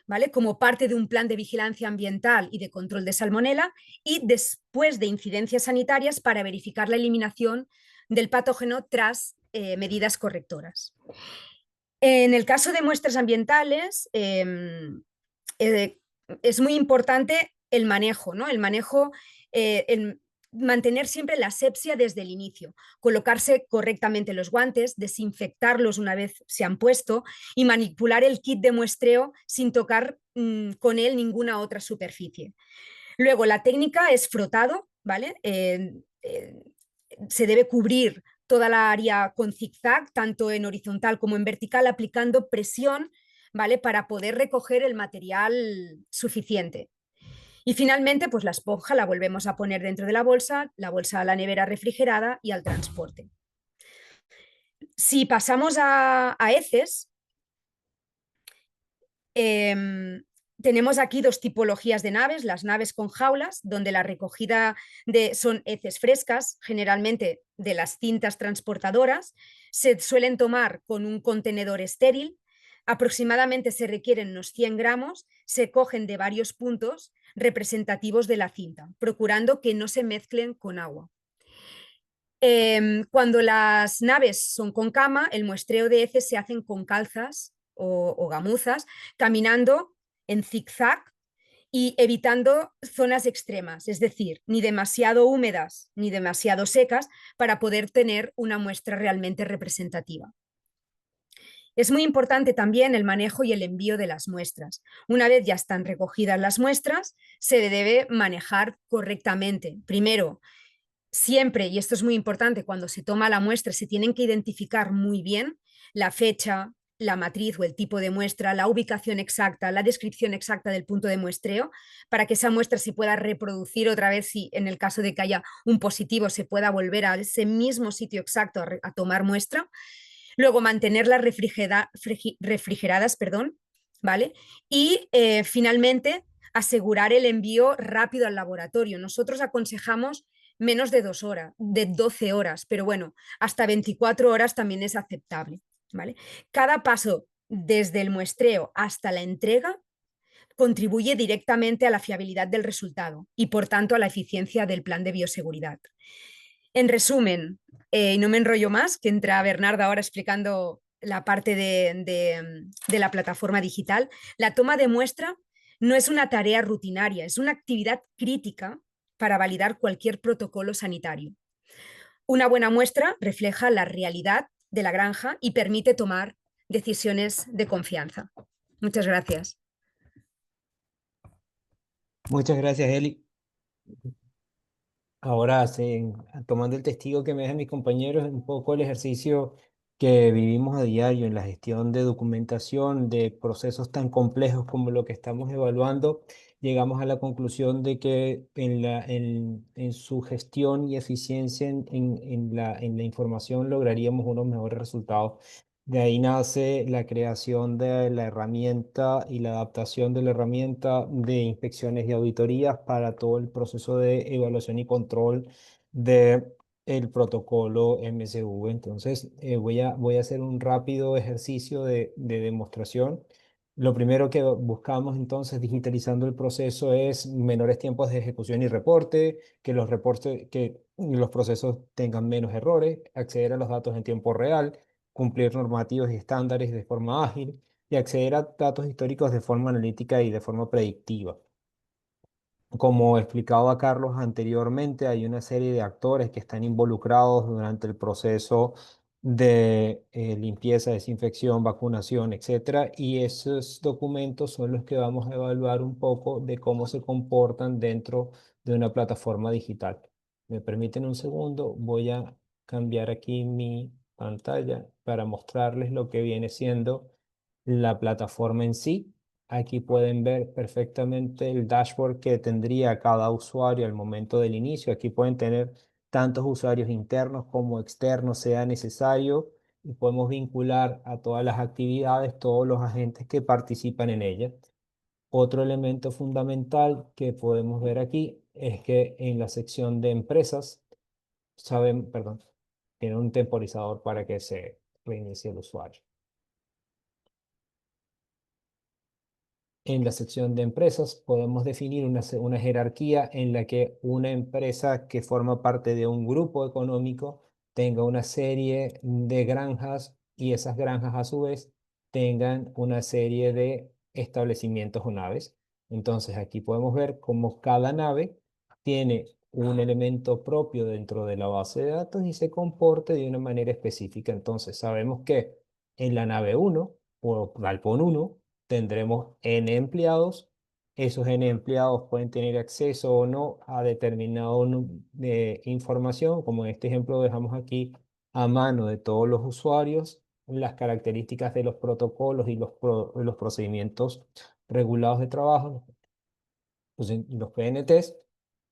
¿vale? Como parte de un plan de vigilancia ambiental y de control de salmonela, y después de incidencias sanitarias para verificar la eliminación del patógeno tras medidas correctoras. En el caso de muestras ambientales, eh, es muy importante el manejo, ¿no? El manejo, mantener siempre la asepsia desde el inicio, colocarse correctamente los guantes, desinfectarlos una vez se han puesto y manipular el kit de muestreo sin tocar con él ninguna otra superficie. Luego, la técnica es frotado, ¿vale? Se debe cubrir toda la área con zigzag, tanto en horizontal como en vertical, aplicando presión, ¿vale? Para poder recoger el material suficiente. Y finalmente, pues la esponja la volvemos a poner dentro de la bolsa a la nevera refrigerada y al transporte. Si pasamos a heces, tenemos aquí dos tipologías de naves, las naves con jaulas, donde la recogida son heces frescas, generalmente de las cintas transportadoras, se suelen tomar con un contenedor estéril, aproximadamente se requieren unos 100 gramos, se cogen de varios puntos representativos de la cinta, procurando que no se mezclen con agua. Cuando las naves son con cama, el muestreo de heces se hacen con calzas o gamuzas, caminando en zigzag y evitando zonas extremas, es decir, ni demasiado húmedas ni demasiado secas para poder tener una muestra realmente representativa. Es muy importante también el manejo y el envío de las muestras. Una vez ya están recogidas las muestras, se debe manejar correctamente. Primero, siempre, y esto es muy importante, cuando se toma la muestra, se tienen que identificar muy bien la fecha, la matriz o el tipo de muestra, la ubicación exacta, la descripción exacta del punto de muestreo, para que esa muestra se pueda reproducir otra vez si en el caso de que haya un positivo se pueda volver a ese mismo sitio exacto a tomar muestra. Luego mantenerlas refrigeradas, perdón, ¿vale? Y finalmente asegurar el envío rápido al laboratorio. Nosotros aconsejamos menos de 2 horas, de 12 horas, pero bueno, hasta 24 horas también es aceptable, ¿vale? Cada paso desde el muestreo hasta la entrega contribuye directamente a la fiabilidad del resultado y por tanto a la eficiencia del plan de bioseguridad. En resumen, y no me enrollo más, que entra Bernarda ahora explicando la parte de la plataforma digital, la toma de muestra no es una tarea rutinaria, es una actividad crítica para validar cualquier protocolo sanitario. Una buena muestra refleja la realidad de la granja y permite tomar decisiones de confianza. Muchas gracias. Muchas gracias, Eli. Ahora, tomando el testigo que me dejan mis compañeros, un poco el ejercicio que vivimos a diario en la gestión de documentación de procesos tan complejos como lo que estamos evaluando, llegamos a la conclusión de que en su gestión y eficiencia en la información lograríamos unos mejores resultados. De ahí nace la creación de la herramienta y la adaptación de la herramienta de inspecciones y auditorías para todo el proceso de evaluación y control de el protocolo MSV. Entonces, voy a hacer un rápido ejercicio de demostración. Lo primero que buscamos entonces digitalizando el proceso es menores tiempos de ejecución y reporte, que los procesos tengan menos errores, acceder a los datos en tiempo real, cumplir normativos y estándares de forma ágil y acceder a datos históricos de forma analítica y de forma predictiva. Como explicaba Carlos anteriormente, hay una serie de actores que están involucrados durante el proceso de limpieza, desinfección, vacunación, etcétera. Y esos documentos son los que vamos a evaluar un poco de cómo se comportan dentro de una plataforma digital. ¿Me permiten un segundo? Voy a cambiar aquí mi pantalla para mostrarles lo que viene siendo la plataforma en sí. Aquí pueden ver perfectamente el dashboard que tendría cada usuario al momento del inicio. Aquí pueden tener tantos usuarios internos como externos sea necesario y podemos vincular a todas las actividades, todos los agentes que participan en ella. Otro elemento fundamental que podemos ver aquí es que en la sección de empresas, perdón, tiene un temporizador para que se reinicie el usuario. En la sección de empresas podemos definir una jerarquía en la que una empresa que forma parte de un grupo económico tenga una serie de granjas y esas granjas a su vez tengan una serie de establecimientos o naves. Entonces aquí podemos ver cómo cada nave tiene un elemento propio dentro de la base de datos y se comporta de una manera específica. Entonces sabemos que en la nave 1 o galpón 1 tendremos N empleados. Esos N empleados pueden tener acceso o no a determinado de información, como en este ejemplo dejamos aquí a mano de todos los usuarios las características de los protocolos y los procedimientos regulados de trabajo, los PNTs,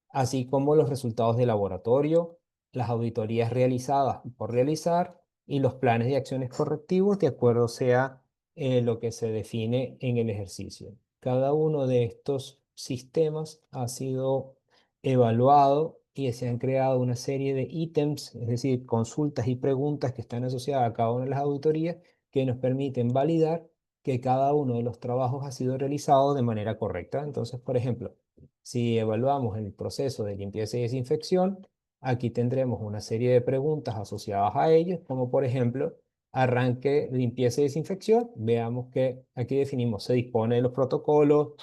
así como los resultados de laboratorio, las auditorías realizadas y por realizar y los planes de acciones correctivos de acuerdo sea lo que se define en el ejercicio. Cada uno de estos sistemas ha sido evaluado y se han creado una serie de ítems, es decir, consultas y preguntas que están asociadas a cada una de las auditorías que nos permiten validar que cada uno de los trabajos ha sido realizado de manera correcta. Entonces, por ejemplo, si evaluamos el proceso de limpieza y desinfección, aquí tendremos una serie de preguntas asociadas a ellos, como por ejemplo, arranque, limpieza y desinfección. Veamos que aquí definimos, se dispone de los protocolos,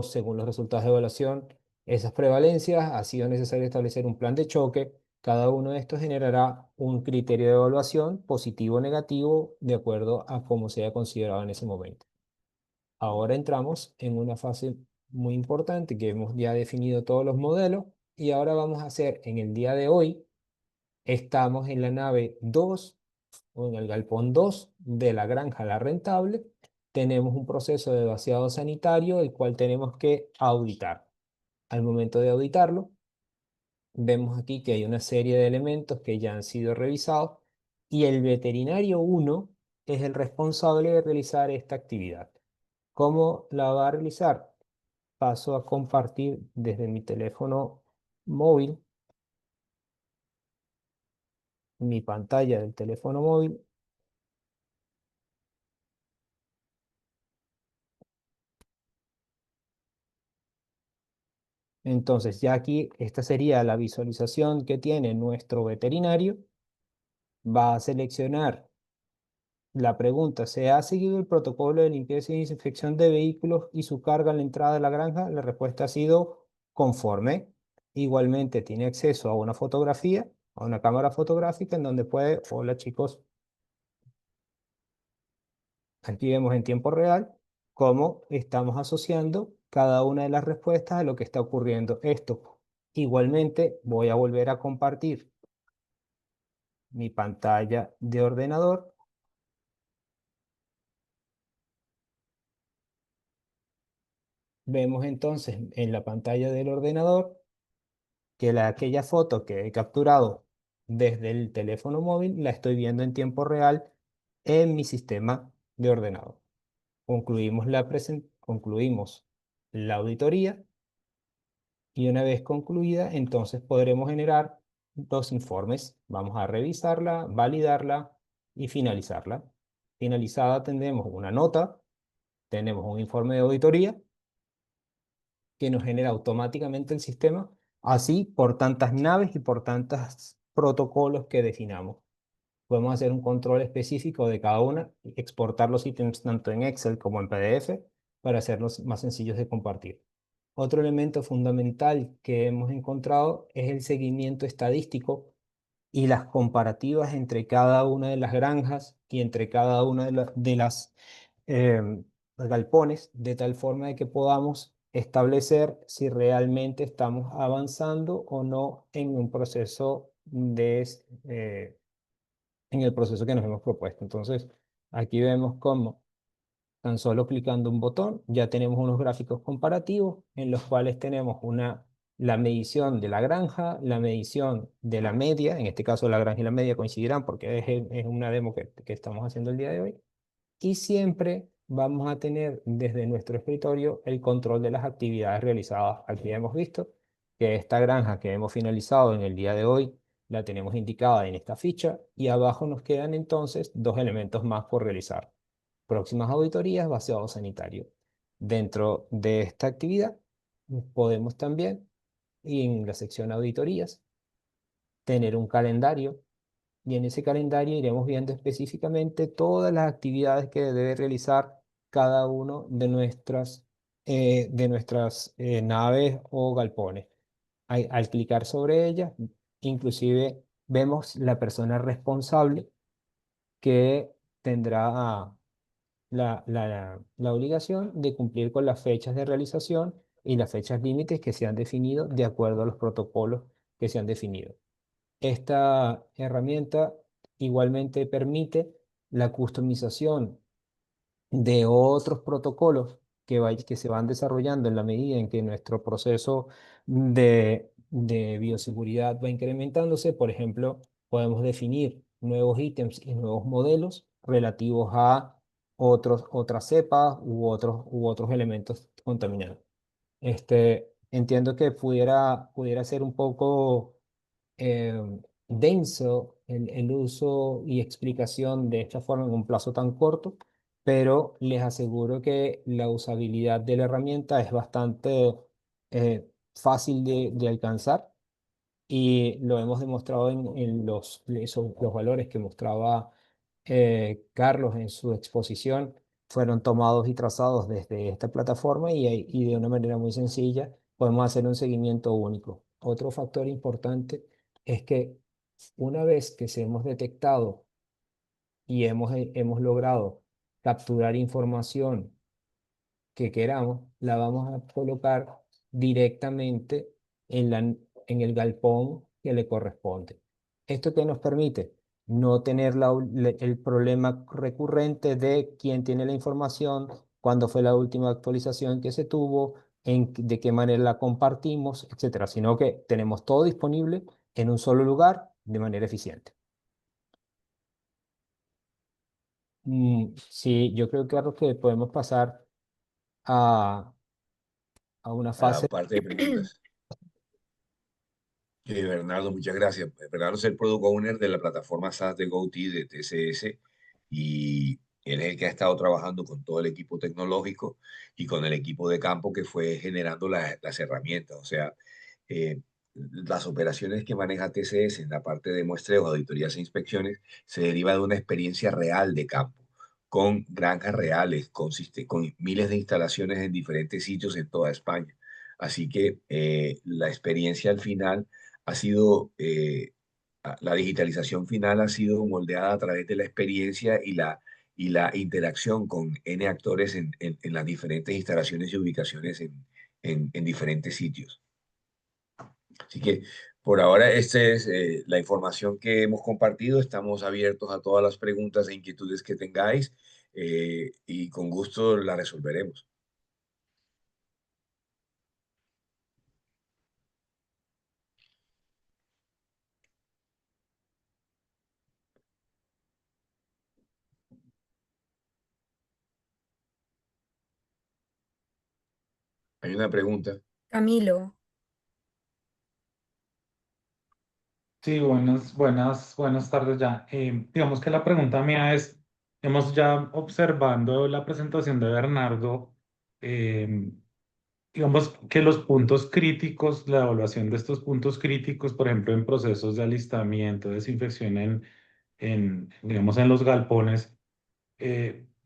según los resultados de evaluación, esas prevalencias, ha sido necesario establecer un plan de choque. Cada uno de estos generará un criterio de evaluación positivo o negativo de acuerdo a cómo sea considerado en ese momento. Ahora entramos en una fase muy importante que hemos ya definido todos los modelos y ahora vamos a hacer en el día de hoy, estamos en la nave 2 o en el galpón 2 de la granja La Rentable. Tenemos un proceso de vaciado sanitario el cual tenemos que auditar. Al momento de auditarlo, vemos aquí que hay una serie de elementos que ya han sido revisados y el veterinario 1 es el responsable de realizar esta actividad. ¿Cómo la va a realizar? Paso a compartir desde mi teléfono móvil, mi pantalla del teléfono móvil. Entonces, ya aquí esta sería la visualización que tiene nuestro veterinario. Va a seleccionar la pregunta: ¿se ha seguido el protocolo de limpieza y desinfección de vehículos y su carga en la entrada de la granja? La respuesta ha sido conforme. Igualmente tiene acceso a una fotografía, a una cámara fotográfica en donde puede, hola chicos, aquí vemos en tiempo real cómo estamos asociando cada una de las respuestas a lo que está ocurriendo. Esto, igualmente, voy a volver a compartir mi pantalla de ordenador. Vemos entonces en la pantalla del ordenador que aquella foto que he capturado desde el teléfono móvil la estoy viendo en tiempo real en mi sistema de ordenador. Concluimos la auditoría y una vez concluida, entonces podremos generar dos informes. Vamos a revisarla, validarla y finalizarla. Finalizada tendremos una nota, tenemos un informe de auditoría que nos genera automáticamente el sistema, así por tantas naves y por tantos protocolos que definamos. Podemos hacer un control específico de cada una y exportar los ítems tanto en Excel como en PDF para hacerlos más sencillos de compartir. Otro elemento fundamental que hemos encontrado es el seguimiento estadístico y las comparativas entre cada una de las granjas y entre cada una de las galpones, de tal forma de que podamos establecer si realmente estamos avanzando o no en un proceso en el proceso que nos hemos propuesto. Entonces, aquí vemos cómo tan solo clicando un botón ya tenemos unos gráficos comparativos en los cuales tenemos la medición de la granja, la medición de la media, en este caso la granja y la media coincidirán porque es una demo que estamos haciendo el día de hoy, y siempre vamos a tener desde nuestro escritorio el control de las actividades realizadas. Aquí hemos visto que esta granja que hemos finalizado en el día de hoy la tenemos indicada en esta ficha y abajo nos quedan entonces dos elementos más por realizar. Próximas auditorías, vaciado sanitario. Dentro de esta actividad podemos también, y en la sección auditorías, tener un calendario y en ese calendario iremos viendo específicamente todas las actividades que debe realizar cada uno de nuestras naves o galpones. Al clicar sobre ellas, inclusive vemos la persona responsable que tendrá la obligación de cumplir con las fechas de realización y las fechas límites que se han definido de acuerdo a los protocolos que se han definido. Esta herramienta igualmente permite la customización de otros protocolos que se van desarrollando en la medida en que nuestro proceso de bioseguridad va incrementándose. Por ejemplo, podemos definir nuevos ítems y nuevos modelos relativos a otras cepas u otros elementos contaminantes. Entiendo que pudiera ser un poco eh, denso el uso y explicación de esta forma en un plazo tan corto, pero les aseguro que la usabilidad de la herramienta es bastante fácil de alcanzar y lo hemos demostrado en los valores que mostraba Carlos en su exposición. Fueron tomados y trazados desde esta plataforma y de una manera muy sencilla podemos hacer un seguimiento único. Otro factor importante es que una vez que se hemos detectado y hemos logrado capturar información que queramos, la vamos a colocar directamente en el galpón que le corresponde. ¿Esto qué nos permite? No tener el problema recurrente de quién tiene la información, cuándo fue la última actualización que se tuvo, de qué manera la compartimos, etcétera, sino que tenemos todo disponible en un solo lugar de manera eficiente. Sí, yo creo, Carlos, que podemos pasar a, a una A la fase. parte de preguntas. Bernardo, muchas gracias. Bernardo es el Product Owner de la plataforma SaaS de GoT de TCS y él es el que ha estado trabajando con todo el equipo tecnológico y con el equipo de campo que fue generando las herramientas. O sea, las operaciones que maneja TCS en la parte de muestreos, auditorías e inspecciones se deriva de una experiencia real de campo, con granjas reales, con miles de instalaciones en diferentes sitios en toda España. Así que la experiencia al final ha sido, la digitalización final ha sido moldeada a través de la experiencia y la interacción con N actores en las diferentes instalaciones y ubicaciones en diferentes sitios. Así que por ahora esta es la información que hemos compartido. Estamos abiertos a todas las preguntas e inquietudes que tengáis y con gusto las resolveremos. Hay una pregunta. Camilo, Sí, buenas tardes ya. Digamos que la pregunta mía es, hemos ya observando la presentación de Bernardo, eh, digamos que los puntos críticos, la evaluación de estos puntos críticos, por ejemplo, en procesos de alistamiento, desinfección digamos, en los galpones,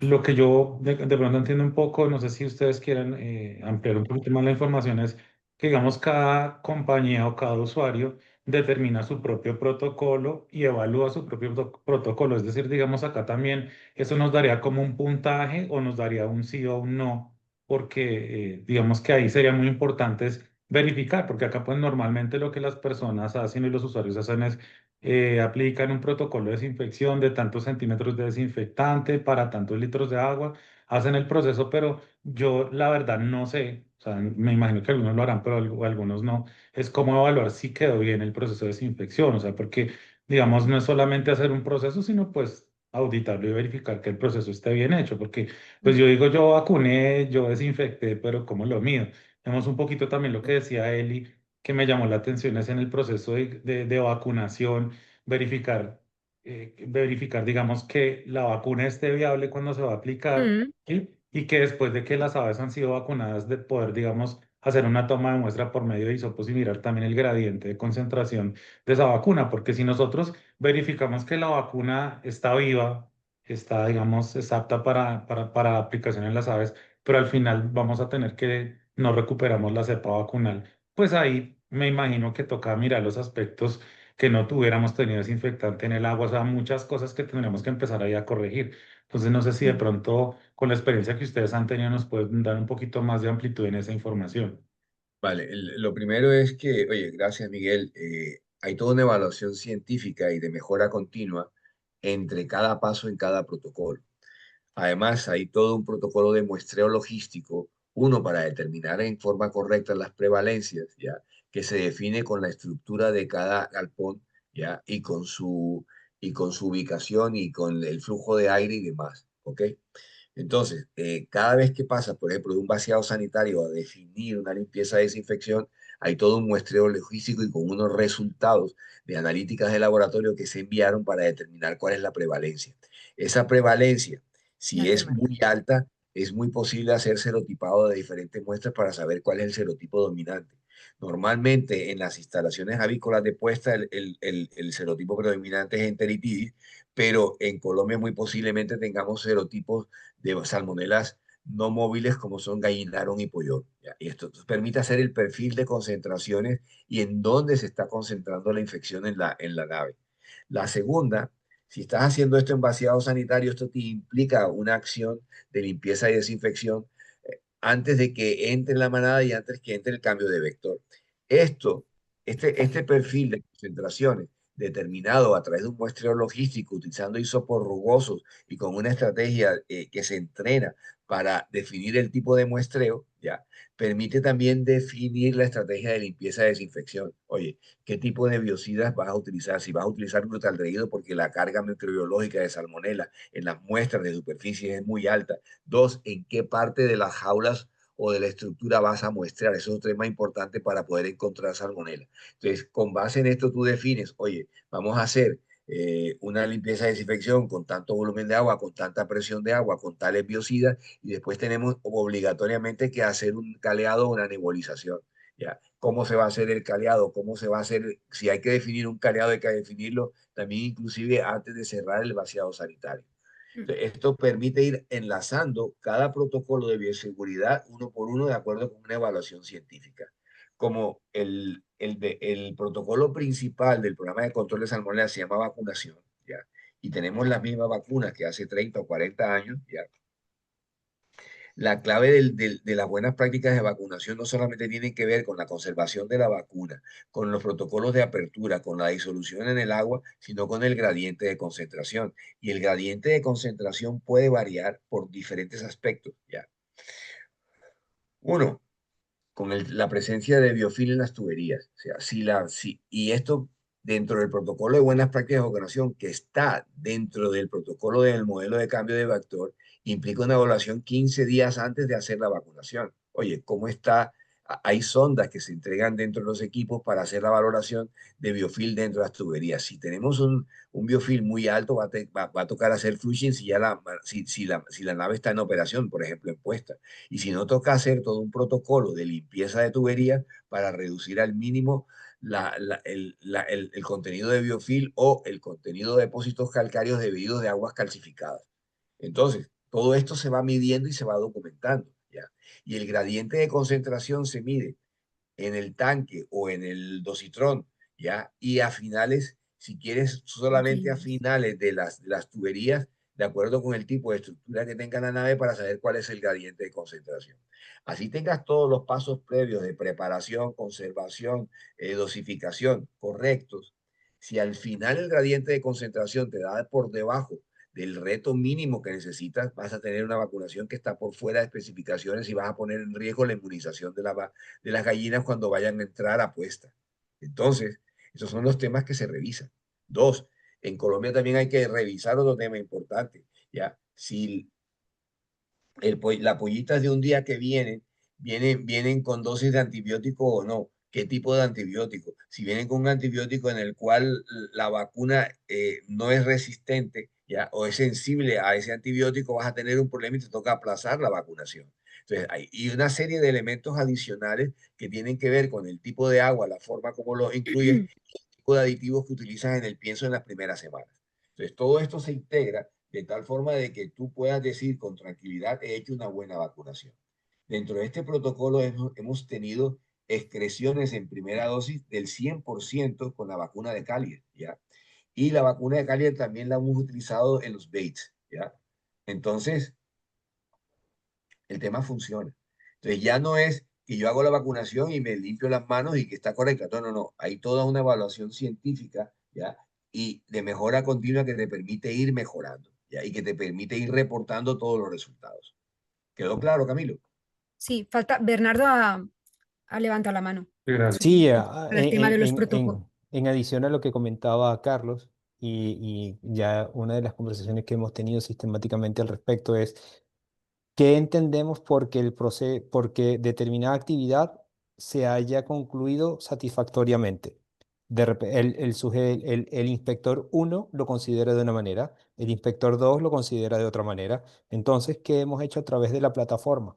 lo que yo de pronto entiendo un poco, no sé si ustedes quieran ampliar un poquito más la información, es que digamos cada compañía o cada usuario determina su propio protocolo y evalúa su propio protocolo. Es decir, digamos acá también eso nos daría como un puntaje o nos daría un sí o un no, porque digamos que ahí sería muy importante es verificar, porque acá pues normalmente lo que las personas hacen y los usuarios hacen es aplican un protocolo de desinfección de tantos centímetros de desinfectante para tantos litros de agua, hacen el proceso, pero yo la verdad no sé, o sea, me imagino que algunos lo harán, pero algunos no, es cómo evaluar si quedó bien el proceso de desinfección, o sea, porque digamos no es solamente hacer un proceso, sino pues auditarlo y verificar que el proceso esté bien hecho, porque pues yo digo, yo vacuné, yo desinfecté, pero ¿cómo lo mido? Vemos un poquito también lo que decía Eli, que me llamó la atención, es en el proceso de vacunación, verificar, verificar, digamos, que la vacuna esté viable cuando se va a aplicar, Mm, ¿sí? Y que después de que las aves han sido vacunadas, de poder, digamos, hacer una toma de muestra por medio de hisopos y mirar también el gradiente de concentración de esa vacuna, porque si nosotros verificamos que la vacuna está viva, está, digamos, es apta para aplicación en las aves, pero al final vamos a tener que no recuperamos la cepa vacunal, pues ahí me imagino que toca mirar los aspectos que no tuviéramos tenido desinfectante en el agua, o sea, muchas cosas que tendríamos que empezar ahí a corregir. Entonces, no sé si de mm. pronto con la experiencia que ustedes han tenido nos pueden dar un poquito más de amplitud en esa información. Vale, lo primero es que, oye, gracias Miguel, hay toda una evaluación científica y de mejora continua entre cada paso en cada protocolo. Además, hay todo un protocolo de muestreo logístico, uno para determinar en forma correcta las prevalencias, ¿ya? Que se define con la estructura de cada galpón, ¿ya? Y con su ubicación y con el flujo de aire y demás, ¿ok? Entonces, cada vez que pasa, por ejemplo, de un vaciado sanitario a definir una limpieza de desinfección, hay todo un muestreo logístico y con unos resultados de analíticas de laboratorio que se enviaron para determinar cuál es la prevalencia. Esa prevalencia, si Ya te es mando. muy alta, es muy posible hacer serotipado de diferentes muestras para saber cuál es el serotipo dominante. Normalmente en las instalaciones avícolas de puesta el serotipo predominante es enteritidis, pero en Colombia muy posiblemente tengamos serotipos de salmonelas no móviles como son gallinaron y pollón, ¿ya? Y esto permite hacer el perfil de concentraciones y en dónde se está concentrando la infección en la nave. La segunda, si estás haciendo esto en vaciado sanitario, esto te implica una acción de limpieza y desinfección antes de que entre la manada y antes que entre el cambio de vector. Esto, este perfil de concentraciones determinado a través de un muestreo logístico utilizando hisopos rugosos y con una estrategia que se entrena para definir el tipo de muestreo, ya, permite también definir la estrategia de limpieza y desinfección. Oye, ¿qué tipo de biocidas vas a utilizar? Si vas a utilizar glutaldehído porque la carga microbiológica de salmonela en las muestras de superficie es muy alta. Dos, ¿en qué parte de las jaulas o de la estructura vas a muestrear? Eso es un tema importante para poder encontrar salmonela. Entonces, con base en esto tú defines, oye, vamos a hacer una limpieza de desinfección con tanto volumen de agua, con tanta presión de agua, con tales biocidas, y después tenemos obligatoriamente que hacer un caleado o una nebulización. ¿Ya? ¿Cómo se va a hacer el caleado? ¿Cómo se va a hacer? Si hay que definir un caleado, hay que definirlo también inclusive antes de cerrar el vaciado sanitario. Mm. Entonces, esto permite ir enlazando cada protocolo de bioseguridad uno por uno de acuerdo con una evaluación científica. Como el protocolo principal del programa de control de salmonella se llama vacunación, ¿ya? Y tenemos las mismas vacunas que hace 30 o 40 años, ¿ya? La clave de las buenas prácticas de vacunación no solamente tiene que ver con la conservación de la vacuna, con los protocolos de apertura, con la disolución en el agua, sino con el gradiente de concentración. Y el gradiente de concentración puede variar por diferentes aspectos, ¿ya? Uno, con la presencia de biofil en las tuberías. O sea, y esto dentro del protocolo de buenas prácticas de vacunación, que está dentro del protocolo del modelo de cambio de vector, implica una evaluación 15 días antes de hacer la vacunación. Oye, ¿cómo está? Hay sondas que se entregan dentro de los equipos para hacer la valoración de biofil dentro de las tuberías. Si tenemos un biofil muy alto, va a tocar hacer flushing si, ya si la nave está en operación, por ejemplo, en puesta. Y si no, toca hacer todo un protocolo de limpieza de tuberías para reducir al mínimo el contenido de biofil o el contenido de depósitos calcáreos debidos de aguas calcificadas. Entonces, todo esto se va midiendo y se va documentando, ¿ya? Y el gradiente de concentración se mide en el tanque o en el dositrón ¿ya? Y a finales, si quieres, solamente a Increíble. finales de las tuberías, de acuerdo con el tipo de estructura que tenga la nave para saber cuál es el gradiente de concentración. Así tengas todos los pasos previos de preparación, conservación, dosificación correctos. Si al final el gradiente de concentración te da por debajo del reto mínimo que necesitas, vas a tener una vacunación que está por fuera de especificaciones y vas a poner en riesgo la inmunización de las gallinas cuando vayan a entrar a puesta. Entonces, esos son los temas que se revisan. Dos, en Colombia también hay que revisar otro tema importante, ¿ya? Si las pollitas de un día que vienen con dosis de antibiótico o no. ¿Qué tipo de antibiótico? Si vienen con un antibiótico en el cual la vacuna no es resistente, ¿ya? O es sensible a ese antibiótico, vas a tener un problema y te toca aplazar la vacunación. Entonces, hay una serie de elementos adicionales que tienen que ver con el tipo de agua, la forma como lo incluyes, el tipo de aditivos que utilizas en el pienso en las primeras semanas. Entonces, todo esto se integra de tal forma de que tú puedas decir con tranquilidad, he hecho una buena vacunación. Dentro de este protocolo hemos tenido excreciones en primera dosis del 100% con la vacuna de Calier, ¿ya? Y la vacuna de Calier también la hemos utilizado en los Bates, ¿ya? Entonces, el tema funciona. Entonces, ya no es que yo hago la vacunación y me limpio las manos y que está correcta. No, no, no. Hay toda una evaluación científica, ¿ya? Y de mejora continua que te permite ir mejorando, ¿ya? Y que te permite ir reportando todos los resultados. ¿Quedó claro, Camilo? Sí, falta, Bernardo ha levantado la mano. Sí, gracias. Sí, Para el tema de los protocolos. en adición a lo que comentaba Carlos, y ya una de las conversaciones que hemos tenido sistemáticamente al respecto es ¿qué entendemos porque porque determinada actividad se haya concluido satisfactoriamente? El inspector uno lo considera de una manera, el inspector 2 lo considera de otra manera. Entonces, ¿qué hemos hecho a través de la plataforma?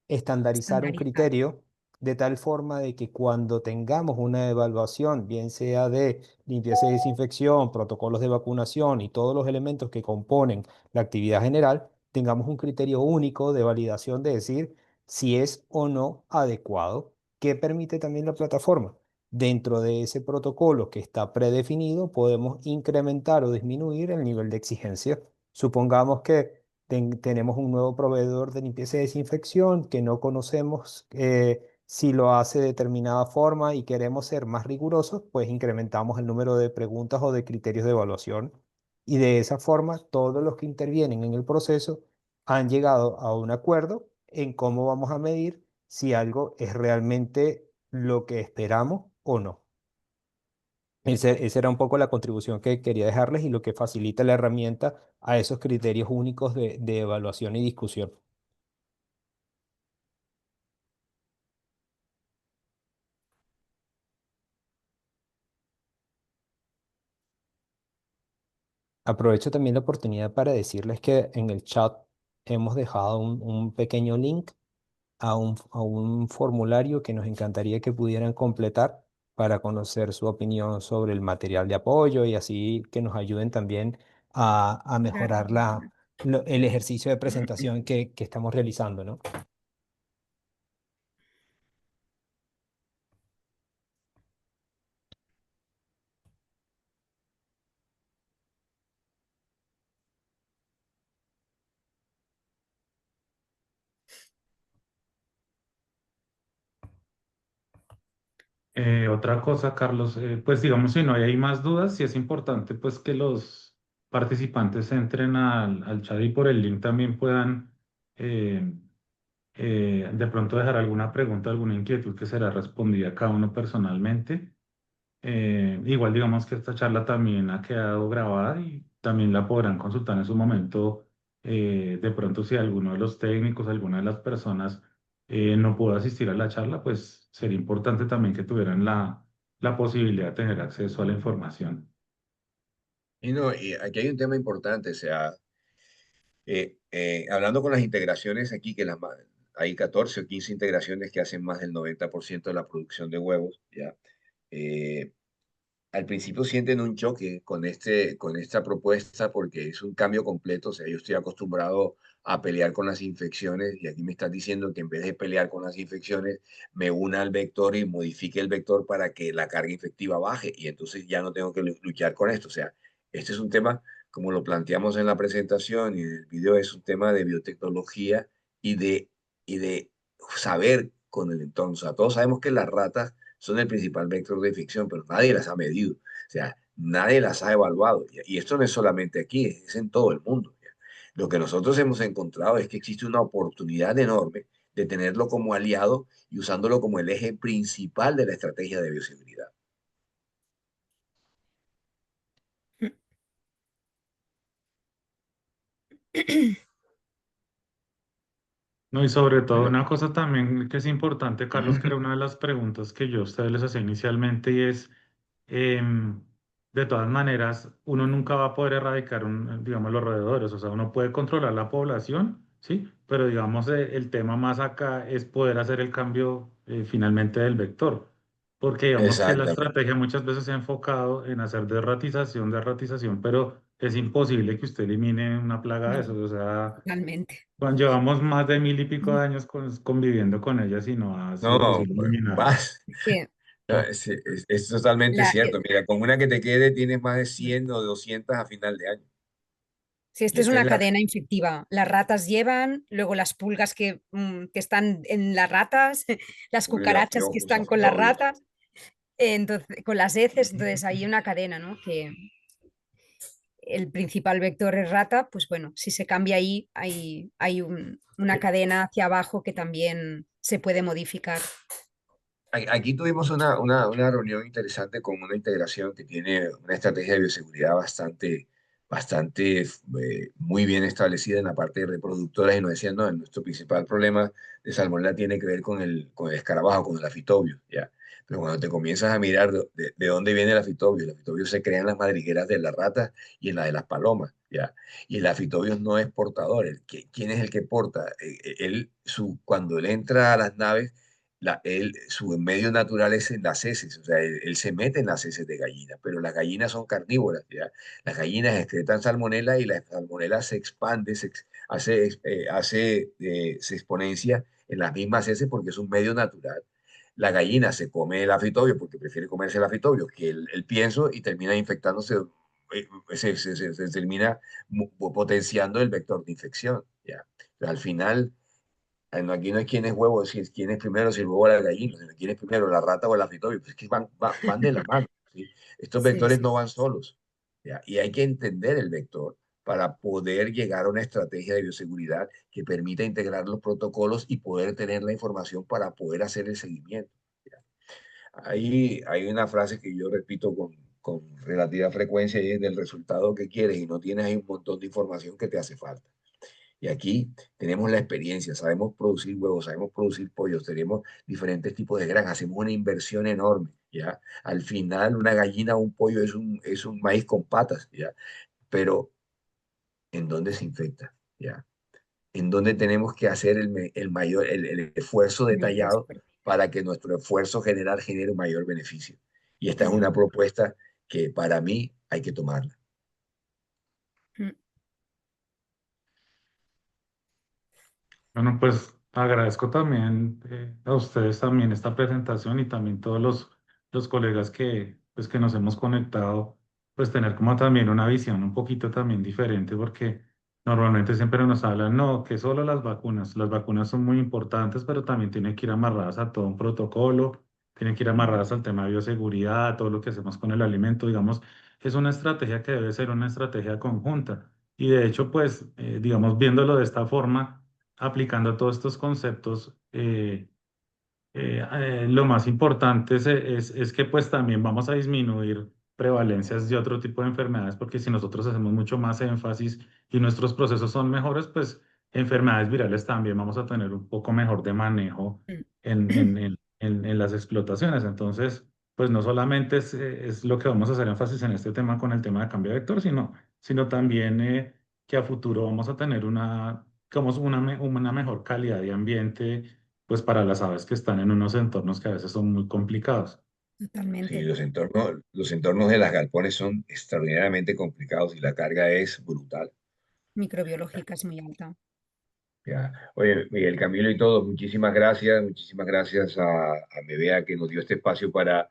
Estandarizar un Estandarizar. criterio de tal forma de que cuando tengamos una evaluación, bien sea de limpieza y desinfección, protocolos de vacunación y todos los elementos que componen la actividad general, tengamos un criterio único de validación de decir si es o no adecuado, que permite también la plataforma. Dentro de ese protocolo que está predefinido, podemos incrementar o disminuir el nivel de exigencia. Supongamos que tenemos un nuevo proveedor de limpieza y desinfección que no conocemos si lo hace de determinada forma y queremos ser más rigurosos, pues incrementamos el número de preguntas o de criterios de evaluación y de esa forma todos los que intervienen en el proceso han llegado a un acuerdo en cómo vamos a medir si algo es realmente lo que esperamos o no. Esa era un poco la contribución que quería dejarles y lo que facilita la herramienta a esos criterios únicos de evaluación y discusión. Aprovecho también la oportunidad para decirles que en el chat hemos dejado un pequeño link a un formulario que nos encantaría que pudieran completar para conocer su opinión sobre el material de apoyo y así que nos ayuden también a mejorar el ejercicio de presentación que estamos realizando, ¿no? Otra cosa, Carlos, pues digamos, si no hay más dudas, sí es importante pues que los participantes entren al chat y por el link también puedan eh, de pronto dejar alguna pregunta, alguna inquietud que será respondida a cada uno personalmente. Igual digamos que esta charla también ha quedado grabada y también la podrán consultar en su momento. De pronto si alguno de los técnicos, alguna de las personas no pudo asistir a la charla, pues sería importante también que tuvieran la posibilidad de tener acceso a la información. Y no, y aquí hay un tema importante, o sea, hablando con las integraciones aquí, hay 14 o 15 integraciones que hacen más del 90% de la producción de huevos, ¿ya? Eh, Al principio sienten un choque con esta propuesta porque es un cambio completo. O sea, yo estoy acostumbrado a pelear con las infecciones, y aquí me estás diciendo que en vez de pelear con las infecciones, me una al vector y modifique el vector para que la carga infectiva baje, y entonces ya no tengo que luchar con esto. O sea, este es un tema, como lo planteamos en la presentación y en el video, es un tema de biotecnología y de saber con el entorno. O sea, todos sabemos que las ratas son el principal vector de infección, pero nadie las ha medido. O sea, nadie las ha evaluado. Y esto no es solamente aquí, es en todo el mundo. ¿Ya? Lo que nosotros hemos encontrado es que existe una oportunidad enorme de tenerlo como aliado y usándolo como el eje principal de la estrategia de bioseguridad. No, y sobre todo Bueno, una cosa también que es importante, Carlos, que era una de las preguntas que yo a ustedes les hacía inicialmente y es, em, de todas maneras, uno nunca va a poder erradicar, digamos, los roedores, o sea, uno puede controlar la población, ¿sí? Pero digamos, el tema más acá es poder hacer el cambio finalmente del vector, porque digamos que la exactamente. estrategia muchas veces se ha enfocado en hacer derratización, pero es imposible que usted elimine una plaga de esos, No, o sea... totalmente. Bueno, llevamos más de 1000 y pico de años conviviendo con ellas y no ha sido No, posible pues, eliminarlas. más. Que No, es totalmente la, cierto. Mira, con una que te quede tienes más de 100 o 200 a final de año. si Y esto es esta es una la... cadena infectiva, las ratas llevan, luego las pulgas que están en las ratas, las Uy, los cucarachas que piojos están con las aftosos. ratas, entonces, con las heces, entonces hay una cadena, ¿no? Que el principal vector es rata, pues bueno, si se cambia ahí, hay una cadena hacia abajo que también se puede modificar. Aquí tuvimos una reunión interesante con una integración que tiene una estrategia de bioseguridad bastante muy bien establecida en la parte de reproductoras y nos decían, no, nuestro principal problema de salmonella tiene que ver con el escarabajo, con el afitobio, ¿ya? Pero cuando te comienzas a mirar de dónde viene el afitobio se crea en las madrigueras de las ratas y en la de las palomas, ¿ya? Y el afitobio no es portador. ¿Quién es el que porta? Cuando él entra a las naves, su medio natural es en las heces, o sea, él se mete en las heces de gallina, pero las gallinas son carnívoras, ¿ya? Las gallinas excretan salmonela y la salmonela se expande, se exponencia en las mismas heces porque es un medio natural. La gallina se come el afitobio porque prefiere comerse el afitobio que el pienso y termina infectándose, se termina potenciando el vector de infección, ¿ya? Entonces, al final no, aquí no es quién es huevo, si es quién es primero, si el huevo o la gallina, sino quién es primero, la rata o el afitorio. Pues es que van de la mano, ¿sí? Estos Sí, vectores sí, no van solos, ¿ya? Y hay que entender el vector para poder llegar a una estrategia de bioseguridad que permita integrar los protocolos y poder tener la información para poder hacer el seguimiento, ¿ya? Ahí hay una frase que yo repito con relativa frecuencia y es del resultado que quieres y no tienes ahí un montón de información que te hace falta. Y aquí tenemos la experiencia, sabemos producir huevos, sabemos producir pollos, tenemos diferentes tipos de granjas, hacemos una inversión enorme, ¿ya? Al final, una gallina o un pollo es un maíz con patas, ¿ya? Pero, ¿en dónde se infecta? ¿Ya? ¿En dónde tenemos que hacer el esfuerzo mayor detallado esfuerzo. para que nuestro esfuerzo general genere un mayor beneficio? Y esta es Mm, una propuesta que para mí hay que tomarla. mm. Bueno, pues agradezco también a ustedes también esta presentación y también todos los colegas pues, que nos hemos conectado, pues tener como también una visión un poquito también diferente, porque normalmente siempre nos hablan, no, que solo las vacunas son muy importantes, pero también tienen que ir amarradas a todo un protocolo, tienen que ir amarradas al tema de bioseguridad, todo lo que hacemos con el alimento, digamos, es una estrategia que debe ser una estrategia conjunta. Y de hecho, pues, digamos, viéndolo de esta forma, aplicando todos estos conceptos, lo más importante es que pues también vamos a disminuir prevalencias de otro tipo de enfermedades, porque si nosotros hacemos mucho más énfasis y nuestros procesos son mejores, pues enfermedades virales también vamos a tener un poco mejor de manejo en las explotaciones. Entonces, pues no solamente es lo que vamos a hacer énfasis en este tema con el tema de cambio de vector, sino también que a futuro vamos a tener como una mejor calidad de ambiente pues para las aves que están en unos entornos que a veces son muy complicados. Sí, Totalmente. los entornos de las galpones son extraordinariamente complicados y la carga es brutal. Microbiológica es muy alta. Ya. Oye, Miguel Camilo y todos, muchísimas gracias a Medea que nos dio este espacio para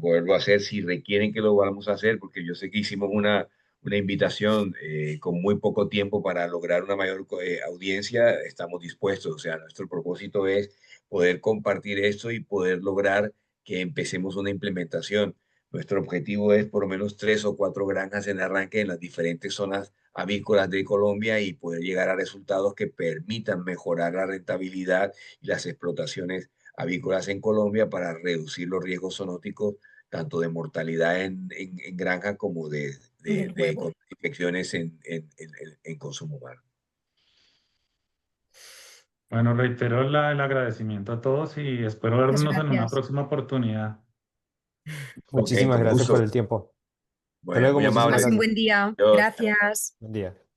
poderlo hacer, si requieren que lo vamos a hacer, porque yo sé que hicimos una invitación con muy poco tiempo para lograr una mayor audiencia, estamos dispuestos, o sea, nuestro propósito es poder compartir esto y poder lograr que empecemos una implementación. Nuestro objetivo es por lo menos 3 o 4 granjas en arranque en las diferentes zonas avícolas de Colombia y poder llegar a resultados que permitan mejorar la rentabilidad y las explotaciones avícolas en Colombia para reducir los riesgos zoonóticos, tanto de mortalidad en granja como De de acuerdo. infecciones en consumo humano. Bueno, reitero el agradecimiento a todos y espero Muchas vernos en una gracias. próxima oportunidad. Ok, Muchísimas con gracias por gusto. el tiempo. Hasta Bueno, luego, muy muchísimas amable. Pase un gracias. buen día. Adiós. Gracias. Buen día.